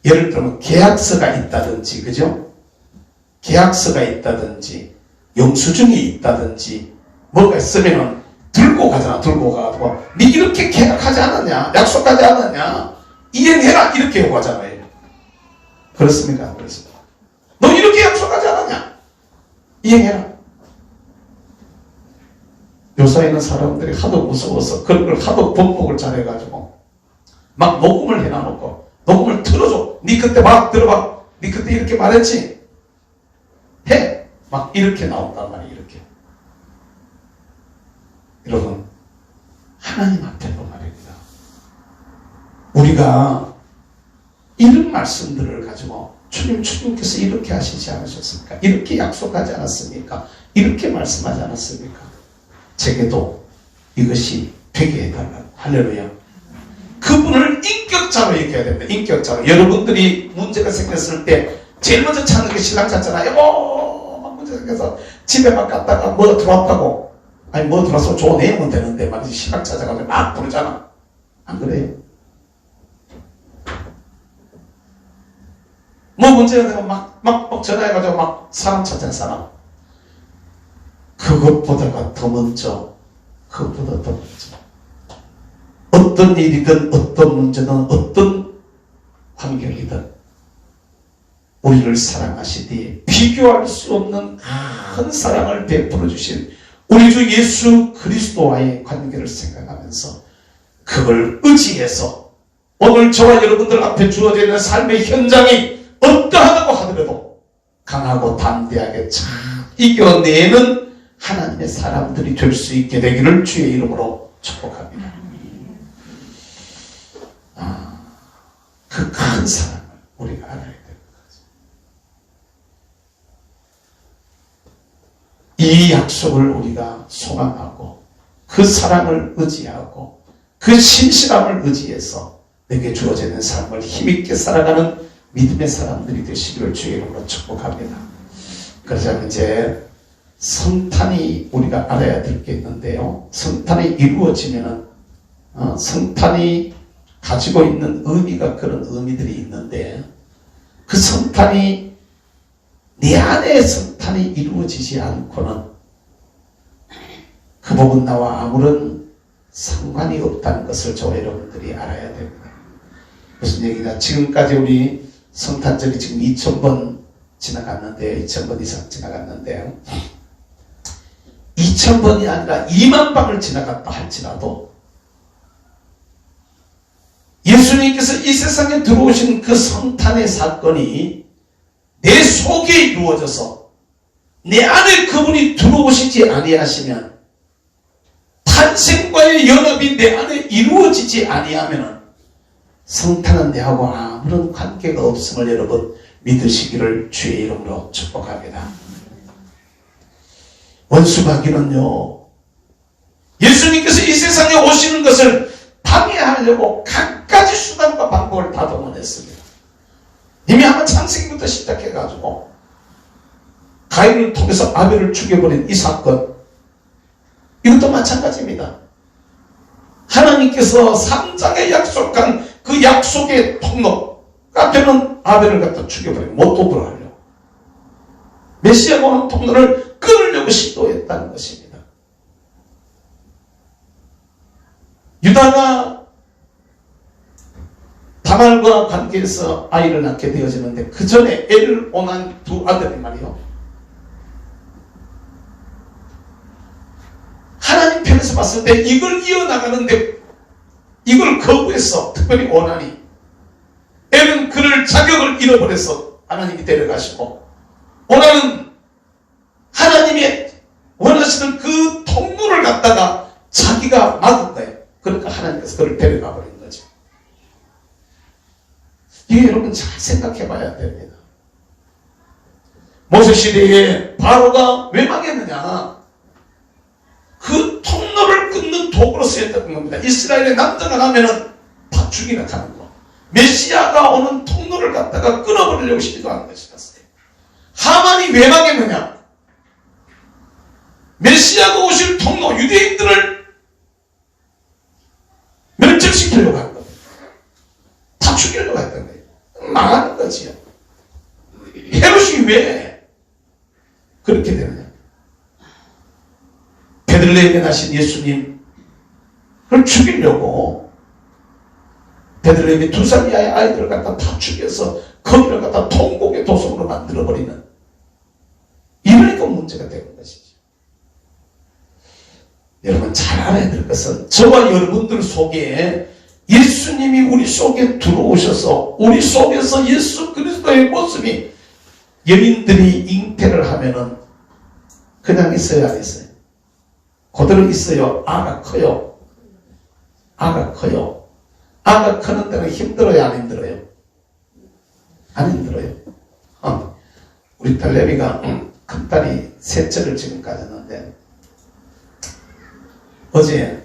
예를 들면 계약서가 있다든지, 그죠? 계약서가 있다든지, 영수증이 있다든지, 뭐가 있으면 들고 가잖아. 들고 가가지고 니 이렇게 계약하지 않았냐? 약속하지 않았냐? 이행해라 이렇게 요구하잖아요. 그렇습니까? 안 그렇습니까? 너 이렇게 약속하지 않았냐? 이행해라. 요사이는 사람들이 하도 무서워서 그런 걸 하도 번복을 잘해가지고 막 녹음을 해놔놓고 녹음을 틀어줘. 니 그때 막 들어봐. 니 그때 이렇게 말했지? 해. 막 이렇게 나온단 말이야. 이렇게. 여러분 하나님 앞에서 말입니다. 우리가 이런 말씀들을 가지고 주님께서 이렇게 하시지 않으셨습니까? 이렇게 약속하지 않았습니까? 이렇게 말씀하지 않았습니까? 제게도 이것이 되게 해달라. 할렐루야. 그분을 인격자로 얘기해야 됩니다. 인격자로. 여러분들이 문제가 생겼을 때 제일 먼저 찾는 게 신랑 찾잖아요. 막 문제 생겨서 집에 막 갔다가 뭐 들어왔다고. 아니 뭐 들어와서 좋은 내용은 되는데 말이지 신랑 찾아가지고 막 부르잖아. 안 그래요? 뭐 문제가 되면 막 전화해가지고 막 사람 찾는 사람. 그것보다가 더 먼저, 그것보다 더 먼저. 어떤 일이든 어떤 문제든 어떤 환경이든 우리를 사랑하시기에 비교할 수 없는 큰 사랑을 베풀어 주신 우리 주 예수 그리스도와의 관계를 생각하면서 그걸 의지해서 오늘 저와 여러분들 앞에 주어져 있는 삶의 현장이 어떠하다고 하더라도 강하고 담대하게 잘 이겨내는 하나님의 사람들이 될 수 있게 되기를 주의 이름으로 축복합니다. 그 큰 사랑을 우리가 알아야 됩니다. 이 약속을 우리가 소망하고 그 사랑을 의지하고 그 신실함을 의지해서 내게 주어져 있는 삶을 힘있게 살아가는 믿음의 사람들이 되시기를 주의 이름으로 축복합니다. 그러자면 이제 성탄이 우리가 알아야 될 게 있는데요. 성탄이 이루어지면은 성탄이 가지고 있는 의미가 그런 의미들이 있는데 그 성탄이 내 안에 성탄이 이루어지지 않고는 그 복은 나와 아무런 상관이 없다는 것을 저와 여러분들이 알아야 됩니다. 무슨 얘기냐? 지금까지 우리 성탄절이 지금 2000번 지나갔는데 2000번 이상 지나갔는데 2000번이 아니라 2만 방을 지나갔다 할지라도 예수님께서 이 세상에 들어오신 그 성탄의 사건이 내 속에 이루어져서 내 안에 그분이 들어오시지 아니하시면 탄생과의 연합이 내 안에 이루어지지 아니하면 성탄은 내하고 아무런 관계가 없음을 여러분 믿으시기를 주의 이름으로 축복합니다. 원수마귀는요, 예수님께서 이 세상에 오시는 것을 방해하려고 갖가지 수단과 방법을 다 동원했습니다. 이미 아마 창세기부터 시작해가지고 가인을 통해서 아벨을 죽여버린 이 사건, 이것도 마찬가지입니다. 하나님께서 3장에 약속한 그 약속의 통로가 되는 아벨을 갖다 죽여버린 못 도도록 하려고 메시아가 오는 통로를 끊으려고 시도했다는 것입니다. 유다가 다말과 관계에서 아이를 낳게 되어지는데 그 전에 엘오난 두 아들이 말이요, 하나님 편에서 봤을 때 이걸 이어나가는데 이걸 거부해서 특별히 오난이 엘은 그를 자격을 잃어버려서 하나님이 데려가시고 오난은 하나님의 원하시는 그 통로를 갖다가 자기가 막은 거예요. 그러니까 하나님께서 그를 데려가 버린 거죠. 이게 여러분 잘 생각해 봐야 됩니다. 모세 시대에 바로가 왜 망했느냐? 그 통로를 끊는 도구로 쓰였다는 겁니다. 이스라엘의 남자가 가면은 다 죽이나 가는 거. 메시아가 오는 통로를 갖다가 끊어버리려고 시도하는 것이었어요. 하만이 왜 망했느냐? 메시아가 오실 통로, 유대인들을 멸절시키려고 한 겁니다. 다 죽이려고 했던 거예요. 망하는 거지요. 헤롯이 왜 그렇게 되느냐? 베들레헴에 나신 예수님을 죽이려고 베들레헴의 2살 이하의 아이들을 갖다 다 죽여서 거기를 갖다 통곡의 도성으로 만들어버리는, 이러니까 문제가 되는 것이죠. 여러분 잘 알아야 될 것은 저와 여러분들 속에 예수님이 우리 속에 들어오셔서 우리 속에서 예수 그리스도의 모습이, 여인들이 잉태를 하면은 그냥 있어요, 안 있어요? 그대로 있어요? 아가 커요? 아가 커요? 아가 크는 데는 힘들어요, 안 힘들어요? 안 힘들어요. 우리 딸 레비가 큰 딸이 셋째를 지금 가졌는데 어제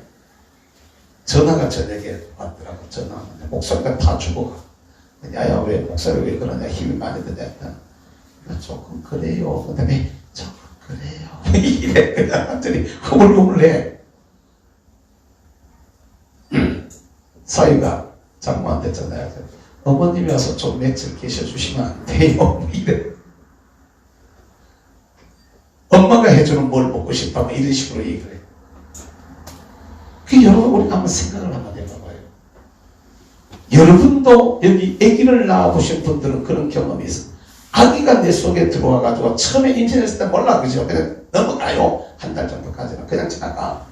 전화가 저녁에 왔더라고. 전화. 목소리가 다 죽어가. 야야, 왜 목소리 왜 그러냐, 힘이 많이 드냐. 조금 그래요. 그 다음에 조금 그래요. 이래 그냥 완전히 흐물흐물해. 사위가 장모한테 전화해서 어머님이 와서 좀 며칠 계셔주시면 안 돼요. 이래. 엄마가 해주는 뭘 먹고 싶다면 이런 식으로 얘기를 해. 그 여러분, 우리가 한번 생각을 한번 해봐봐요. 여러분도 여기 아기를 낳아보신 분들은 그런 경험이 있어. 아기가 내 속에 들어와가지고 처음에 임신했을 때 몰라, 그죠? 그냥 넘어가요. 한 달 정도까지는 그냥 지나가.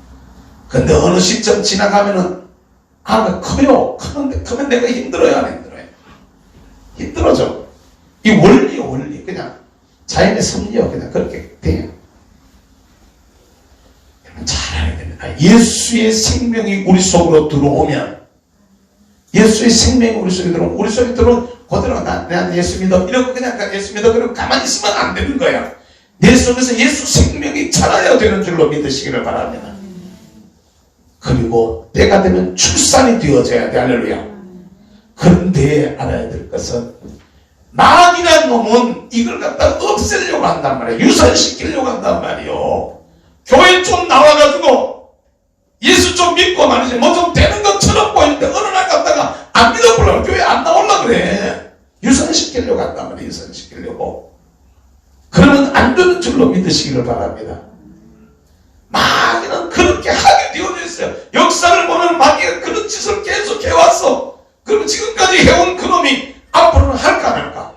근데 어느 시점 지나가면은 아가 커요. 크는데 크면 내가 힘들어요, 안 힘들어요? 힘들어져. 이 원리요, 원리. 그냥 자연의 섭리요. 그냥 그렇게 돼요. 잘 알아야 됩니다. 예수의 생명이 우리 속으로 들어오면, 예수의 생명이 우리 속에 들어오면, 우리 속에 들어오면 그대로 난 예수 믿어 이러고 그냥 예수 믿어 그러고 가만히 있으면 안 되는 거야. 내 속에서 예수 생명이 자라야 되는 줄로 믿으시기를 바랍니다. 그리고 때가 되면 출산이 되어져야 돼. 할렐루야. 그런데 알아야 될 것은 마귀란 놈은 이걸 갖다 없애려고 한단 말이에요. 유산시키려고 한단 말이에요. 교회 좀 나와가지고 예수 좀 믿고 말이지 뭐 좀 되는 것처럼 보이는데 어느 날 갔다가 안 믿어보려고 교회 안 나오려고 그래. 유산시키려고 한단 말이에요. 유산시키려고. 그러면 안 되는 줄로 믿으시기를 바랍니다. 마귀는 그렇게 하게 되어져 있어요. 역사를 보면 마귀가 그런 짓을 계속 해왔어. 그럼 지금까지 해온 그놈이 앞으로는 할까 안 할까?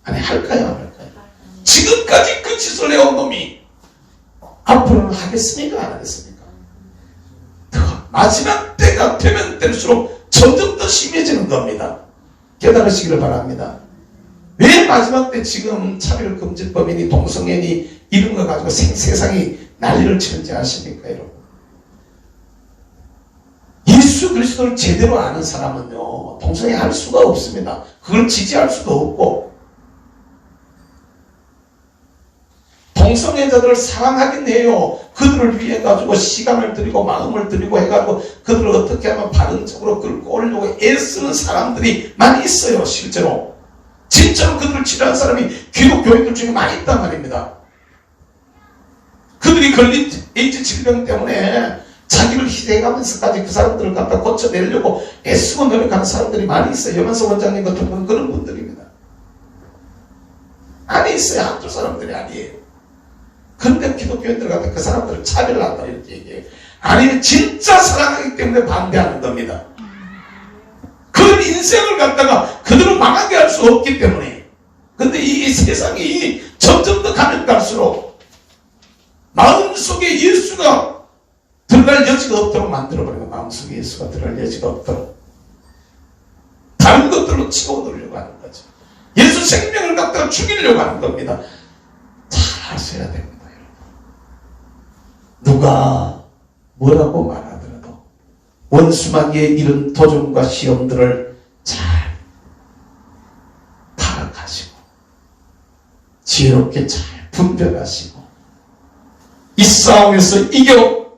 아니, 할까요 안 할까요? 지금까지 그 짓을 해온 놈이 앞으로는 하겠습니까 안 하겠습니까? 더 마지막 때가 되면 될수록 점점 더 심해지는 겁니다. 깨달으시기를 바랍니다. 왜 마지막 때 지금 차별금지법이니 동성애니 이런 거 가지고 세상이 난리를 치는지 아십니까, 여러분? 예수 그리스도를 제대로 아는 사람은요, 동성애 할 수가 없습니다. 그걸 지지할 수도 없고, 동성애자들을 사랑하긴 해요. 그들을 위해 가지고 시간을 들이고 마음을 들이고 해가지고 그들을 어떻게 하면 바른쪽으로 끌고 오려고 애쓰는 사람들이 많이 있어요. 실제로 진짜로 그들을 치료한 사람이 기독교인들 중에 많이 있단 말입니다. 그들이 걸린 에이즈 질병 때문에 자기를 희생하면서까지 그 사람들을 갖다 고쳐내려고 애쓰고 노력하는 사람들이 많이 있어요. 염한석 원장님 같은 분은 그런 분들입니다. 많이 있어요. 한두 사람들이 아니에요. 그런데 기독교인들 갖다 그 사람들을 차별을 한다 이렇게 얘기해요. 아니, 진짜 사랑하기 때문에 반대하는 겁니다. 그런 인생을 갖다가 그들은 망하게 할 수 없기 때문에. 근데 이 세상이 점점 더 가면 갈수록 마음속에 예수가 들어갈 여지가 없도록 만들어버리고, 마음속에 예수가 들어갈 여지가 없도록 다른 것들로 치워놓으려고 하는 거죠. 예수 생명을 갖다가 죽이려고 하는 겁니다. 잘 아셔야 됩니다. 누가 뭐라고 말하더라도 원수마귀의 이런 도전과 시험들을 잘 파악하시고 지혜롭게 잘 분별하시고 이 싸움에서 이겨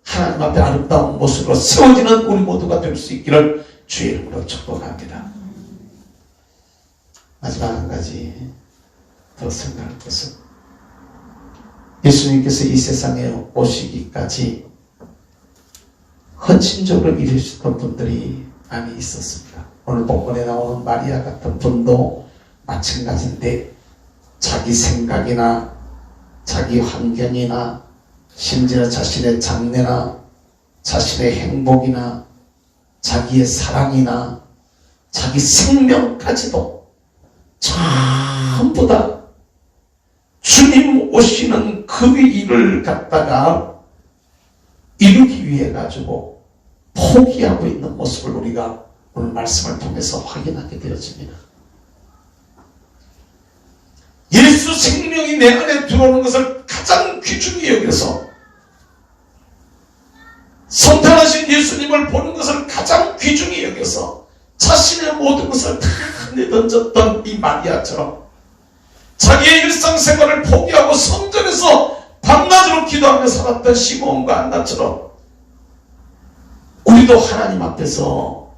하나님 앞에 아름다운 모습으로 세워지는 우리 모두가 될 수 있기를 주의 이름으로 축복합니다. 마지막 한 가지 더 생각할 것은, 예수님께서 이 세상에 오시기까지 헌신적으로 일하셨던 분들이 많이 있었습니다. 오늘 본문에 나오는 마리아 같은 분도 마찬가지인데 자기 생각이나 자기 환경이나 심지어 자신의 장래나 자신의 행복이나 자기의 사랑이나 자기 생명까지도 전부 다 주님 오시는 그 일을 갖다가 이루기 위해 가지고 포기하고 있는 모습을 우리가 오늘 말씀을 통해서 확인하게 되어집니다. 예수 생명이 내 안에 들어오는 것을 가장 귀중히 여겨서 성탄하신 예수님을 보는 것을 가장 귀중히 여겨서 자신의 모든 것을 다 내던졌던 이 마리아처럼 자기의 일상생활을 포기하고 성전에서 밤낮으로 기도하며 살았던 시므온과 안나처럼 우리도 하나님 앞에서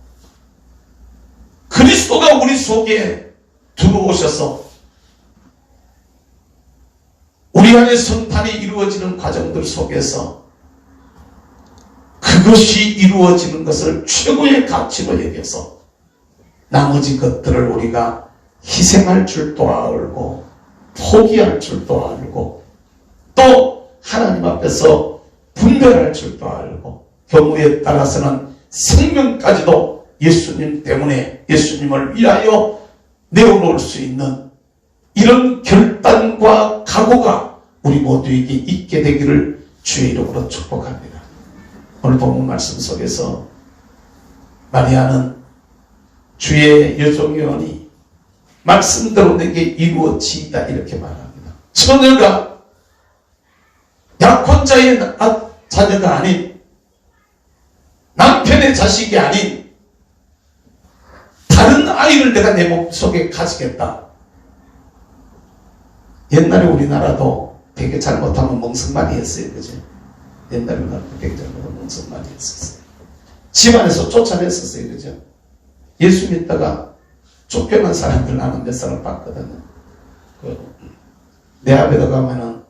그리스도가 우리 속에 들어오셔서 우리 안에 성탄이 이루어지는 과정들 속에서 그것이 이루어지는 것을 최고의 가치로 여겨서 나머지 것들을 우리가 희생할 줄도 알고 포기할 줄도 알고 또 하나님 앞에서 분별할 줄도 알고 경우에 따라서는 생명까지도 예수님 때문에 예수님을 위하여 내어놓을 수 있는 이런 결단과 각오가 우리 모두에게 있게 되기를 주의 이름으로 축복합니다. 오늘 본문 말씀 속에서 마리아는 주의 여종이오니 말씀대로 내게 이루어지이다 이렇게 말합니다. 처녀가 약혼자의 자녀가 아닌 남편의 자식이 아닌 다른 아이를 내가 내 몸속에 가지겠다. 옛날에 우리나라도 되게 잘못하면 멍석말이 했어요. 그죠? 옛날에 우리나라 되게 잘못하면 멍석말이 했었어요. 집안에서 쫓아냈었어요. 그죠? 예수 믿다가 쫓겨난 사람들 나는 몇 사람 봤거든요. 내 앞에다 가면은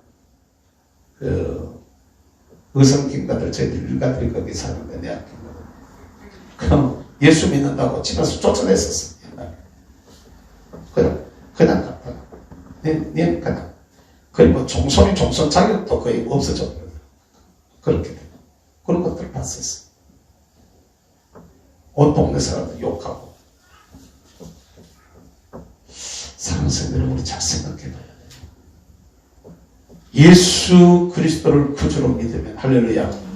의성킹가들 저희들 일가들이 거기 사는데 내 앞에 그럼 예수 믿는다고 집에서 쫓아냈었어. 옛날에. 그냥 갔다가 네 그냥 그리고 종손 자격도 거의 없어졌거든. 그렇게 되고 그런 것들을 봤었어. 온 동네 사람들 욕하고. 사랑하는 성도들 우리 잘 생각해봐야 돼요. 예수 그리스도를 구주로 믿으면 할렐루야.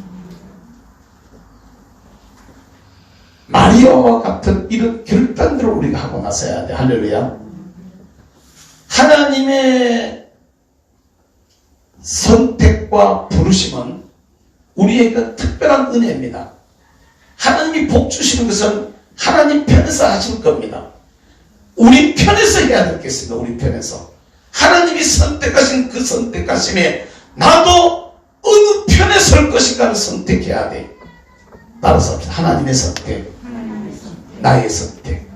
마리아와 같은 이런 결단들을 우리가 하고 나서야 돼. 할렐루야. 하나님의 선택과 부르심은 우리에게 특별한 은혜입니다. 하나님이 복 주시는 것은 하나님 편에서 하실 겁니다. 우리 편에서 해야 되겠습니다. 우리 편에서. 하나님이 선택하신 그 선택하심에 나도 어느 편에 설 것인가를 선택해야 돼. 따라서 하나님의 선택, 나의 선택.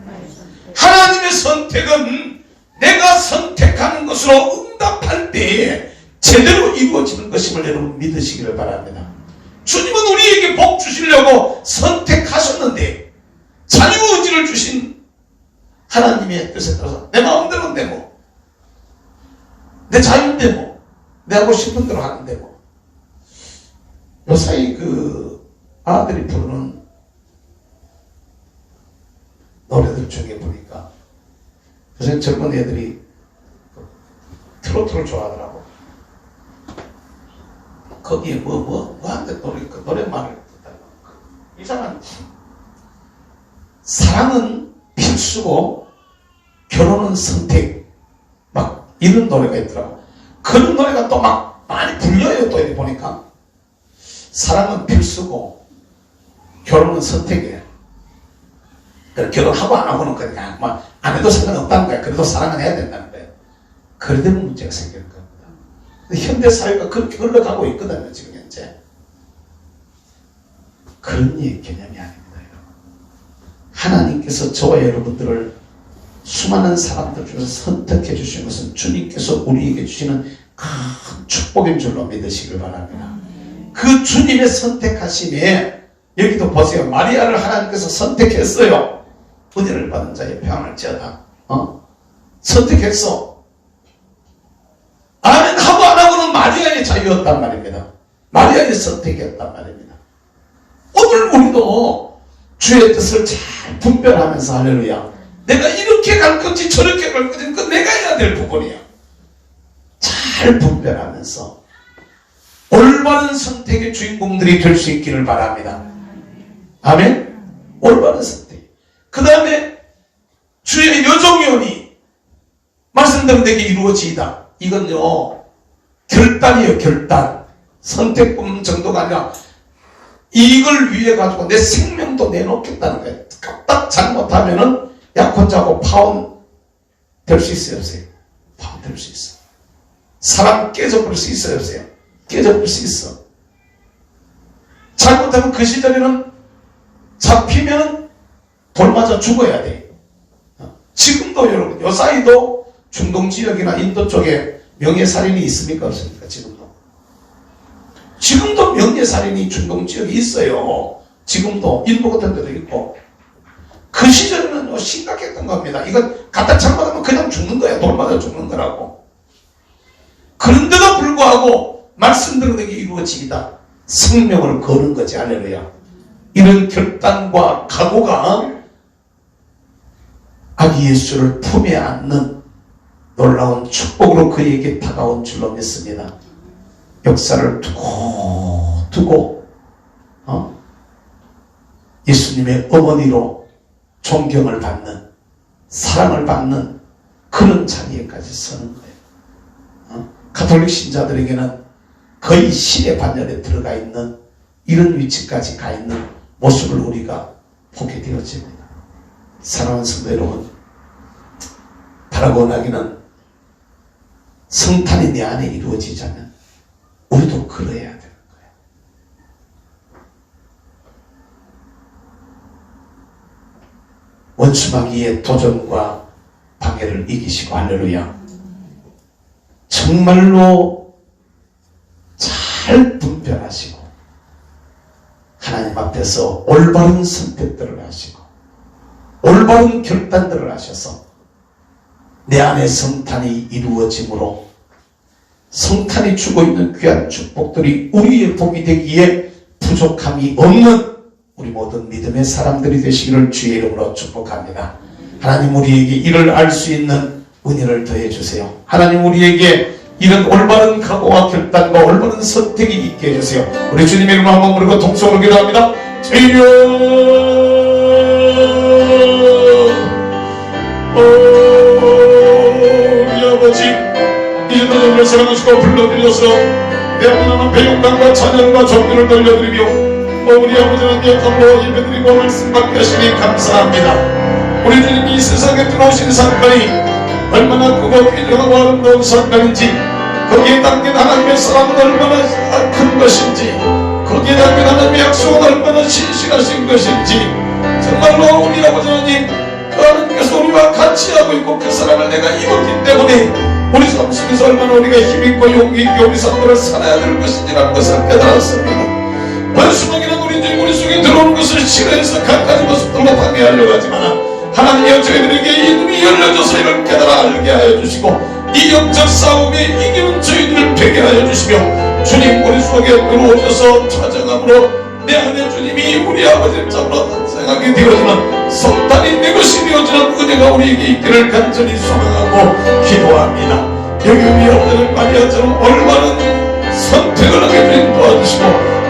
하나님의 선택은 내가 선택하는 것으로 응답할 때에 제대로 이루어지는 것임을 여러분 믿으시기를 바랍니다. 주님은 우리에게 복 주시려고 선택하셨는데 자유의지를 주신 하나님의 뜻에 따라서 내 마음대로 되고 내 자유대로 내 하고 싶은 대로 하는 대로 요사이 그 아들이 부르는 노래들 중에 보니까 요새 젊은 애들이 트로트를 좋아하더라고. 거기에 뭐한데 그 노래말을 듣다가 이상한 사랑은 필수고 결혼은 선택 막 이런 노래가 있더라고. 그런 노래가 또 막 많이 불려요. 또 이렇게 보니까 사랑은 필수고 결혼은 선택이에요. 결혼하고 안 하고는 그냥 막 안 해도 상관없다는 거야. 그래도 사랑은 해야 된다는 거예요. 그래 되면 문제가 생기는 겁니다. 근데 현대 사회가 그렇게 흘러가고 있거든요. 지금 현재. 그런 개념이 아닙니다. 여러분. 하나님께서 저와 여러분들을 수많은 사람들 중에서 선택해 주신 것은 주님께서 우리에게 주시는 큰 축복인 줄로 믿으시길 바랍니다. 그 주님의 선택하심에 여기도 보세요. 마리아를 하나님께서 선택했어요. 은혜를 받은 자의 평안할지어다. 선택했어. 아멘 하고 안 하고는 자유였단 말입니다. 마리아의 선택이었단 말입니다. 오늘 우리도 주의 뜻을 잘 분별하면서 할렐루야. 내가 이렇게 갈 건지 저렇게 갈 건지 그건 내가 해야 될 부분이야. 잘 분별하면서 올바른 선택의 주인공들이 될 수 있기를 바랍니다. 아멘. 올바른 선택. 그 다음에 주의 여정연이 말씀대로 내게 이루어지이다. 이건요 결단이에요. 결단. 선택뿐 정도가 아니라 이걸 위해 가지고 내 생명도 내놓겠다는 거예요. 딱 잘못하면은 약혼자고 파혼 될 수 있어요, 없어요? 파혼 될 수 있어. 사람 깨져버릴 수 있어요, 없어요? 깨져버릴 수 있어. 잘못하면 그 시절에는 잡히면 돌 맞아 죽어야 돼. 지금도 여러분, 요 사이도 중동 지역이나 인도 쪽에 명예살인이 있습니까, 없습니까? 지금도 명예살인이 중동 지역에 있어요. 지금도 인도 같은 데도 있고. 그 시절에는 심각했던 겁니다. 이건 갖다 잘못하면 그냥 죽는 거야. 돌 맞아 죽는 거라고. 그런데도 불구하고 말씀대로 내게 이루어지이다. 생명을 거는 거지. 할렐루야. 이런 결단과 각오가 아기 예수를 품에 안는 놀라운 축복으로 그에게 다가온 줄로 믿습니다. 역사를 두고 예수님의 어머니로 존경을 받는, 사랑을 받는 그런 자리에까지 서는 거예요. 가톨릭 신자들에게는 거의 신의 반열에 들어가 있는 이런 위치까지 가 있는 모습을 우리가 보게 되어집니다. 사랑하는 성도 여러분, 바라고 원하기는 성탄이 내 안에 이루어지자면 우리도 그래야 되는 거예요. 원수마귀의 도전과 방해를 이기시고 할렐루야. 정말로 잘 분별하시고 하나님 앞에서 올바른 선택들을 하시고 올바른 결단들을 하셔서 내 안에 성탄이 이루어짐으로 성탄이 주고 있는 귀한 축복들이 우리의 복이 되기에 부족함이 없는 우리 모든 믿음의 사람들이 되시기를 주의 이름으로 축복합니다. 하나님 우리에게 이를 알 수 있는 은혜를 더해 주세요. 하나님 우리에게 이런 올바른 각오와 결단과 올바른 선택이 있게 해주세요. 우리 주님의 이름으로 한번 부르고 동성으로 기도합니다. 주여, 우리 아버지 이들을 사랑하시고 불러드려서 내 하나님 앞에 영광과 찬양과 존귀를 돌려드리며 우리 아버지는 여전로 예배드리고 말씀 받게 하시니 감사합니다. 우리 주님이 이 세상에 들어오신 사건이 얼마나 크고 귀중하고 아름다운 사건인지, 거기에 담긴 하나님의 사랑은 얼마나 큰 것인지, 거기에 담긴 하나님의 약속은 얼마나 신실하신 것인지, 정말로 우리 아버지 하나님, 그 하나님께서 우리와 같이 하고 있고 그 사랑을 내가 입었기 때문에 우리 삶 속에서 얼마나 우리가 힘있고 용기 있게 우리 삶들을 살아야 될 것인지라는 것을 깨달았습니다. 원수마귀는 우리 주님 우리 속에 들어오는 것을 싫어해서 갖가지 모습들로 방해하려고 하지만 하나님이여 저희들에게 이 눈이 열려져서 이를 깨달아 알게 하여 주시고 이 영적 싸움에 이기는 저희들을 되게 하여 주시며 주님 우리 속에 들어오셔서 찾아감으로 내 안에 주님이 우리 아버지를 잡으러 탄생하게 되어지는 성탄이 내 것이 되어지는 은혜가 우리에게 있기를 간절히 소망하고 기도합니다. 여기 우리 아버지를 마리아처럼 올바른 선택을 하게 된 도와주시고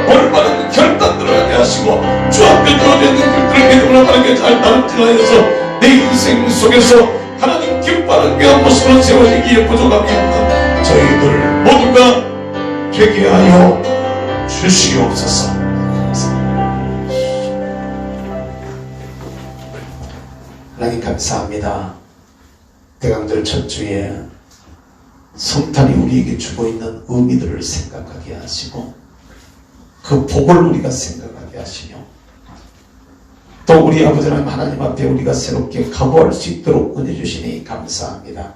올바른 결단들을 하게 하시고 주 앞에 주어져 있는 길들을 믿음으로 하나님께 잘 따름질하여서 내 인생 속에서 하나님 기뻐하는 귀한 모습으로 세워지기에 부족함이 없는 저희들 모두가 되게 하여 주시옵소서. 하나님 감사합니다. 대강절 첫 주에 성탄이 우리에게 주고 있는 의미들을 생각하게 하시고 그 복을 우리가 생각하게 하시며 또 우리 아버지 하나님 앞에 우리가 새롭게 각오할 수 있도록 은혜 주시니 감사합니다.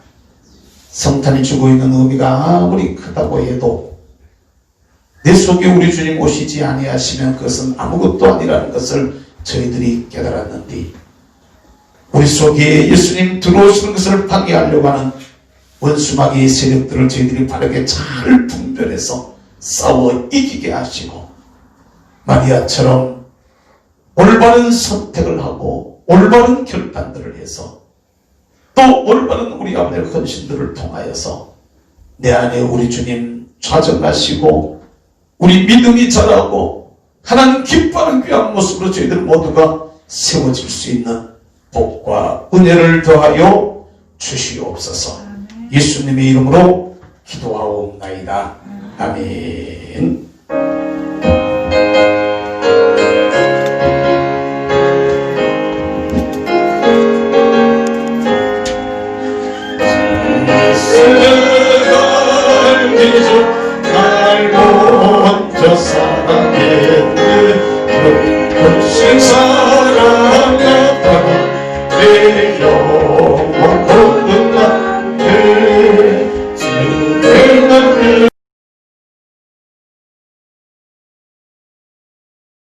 성탄이 주고 있는 의미가 아무리 크다고 해도 내 속에 우리 주님 오시지 아니하시면 그것은 아무것도 아니라는 것을 저희들이 깨달았는데 우리 속에 예수님 들어오시는 것을 방해하려고 하는 원수마귀의 세력들을 저희들이 바르게 잘 분별해서 싸워 이기게 하시고 마리아처럼 올바른 선택을 하고 올바른 결단들을 해서 또 올바른 우리 아버지의 헌신들을 통하여서 내 안에 우리 주님 좌정하시고 우리 믿음이 자라고 하나님 기뻐하는 귀한 모습으로 저희들 모두가 세워질 수 있는 복과 은혜를 더하여 주시옵소서. 예수님의 이름으로 기도하옵나이다. 아멘. 날 먼저 사랑했네. 그 신사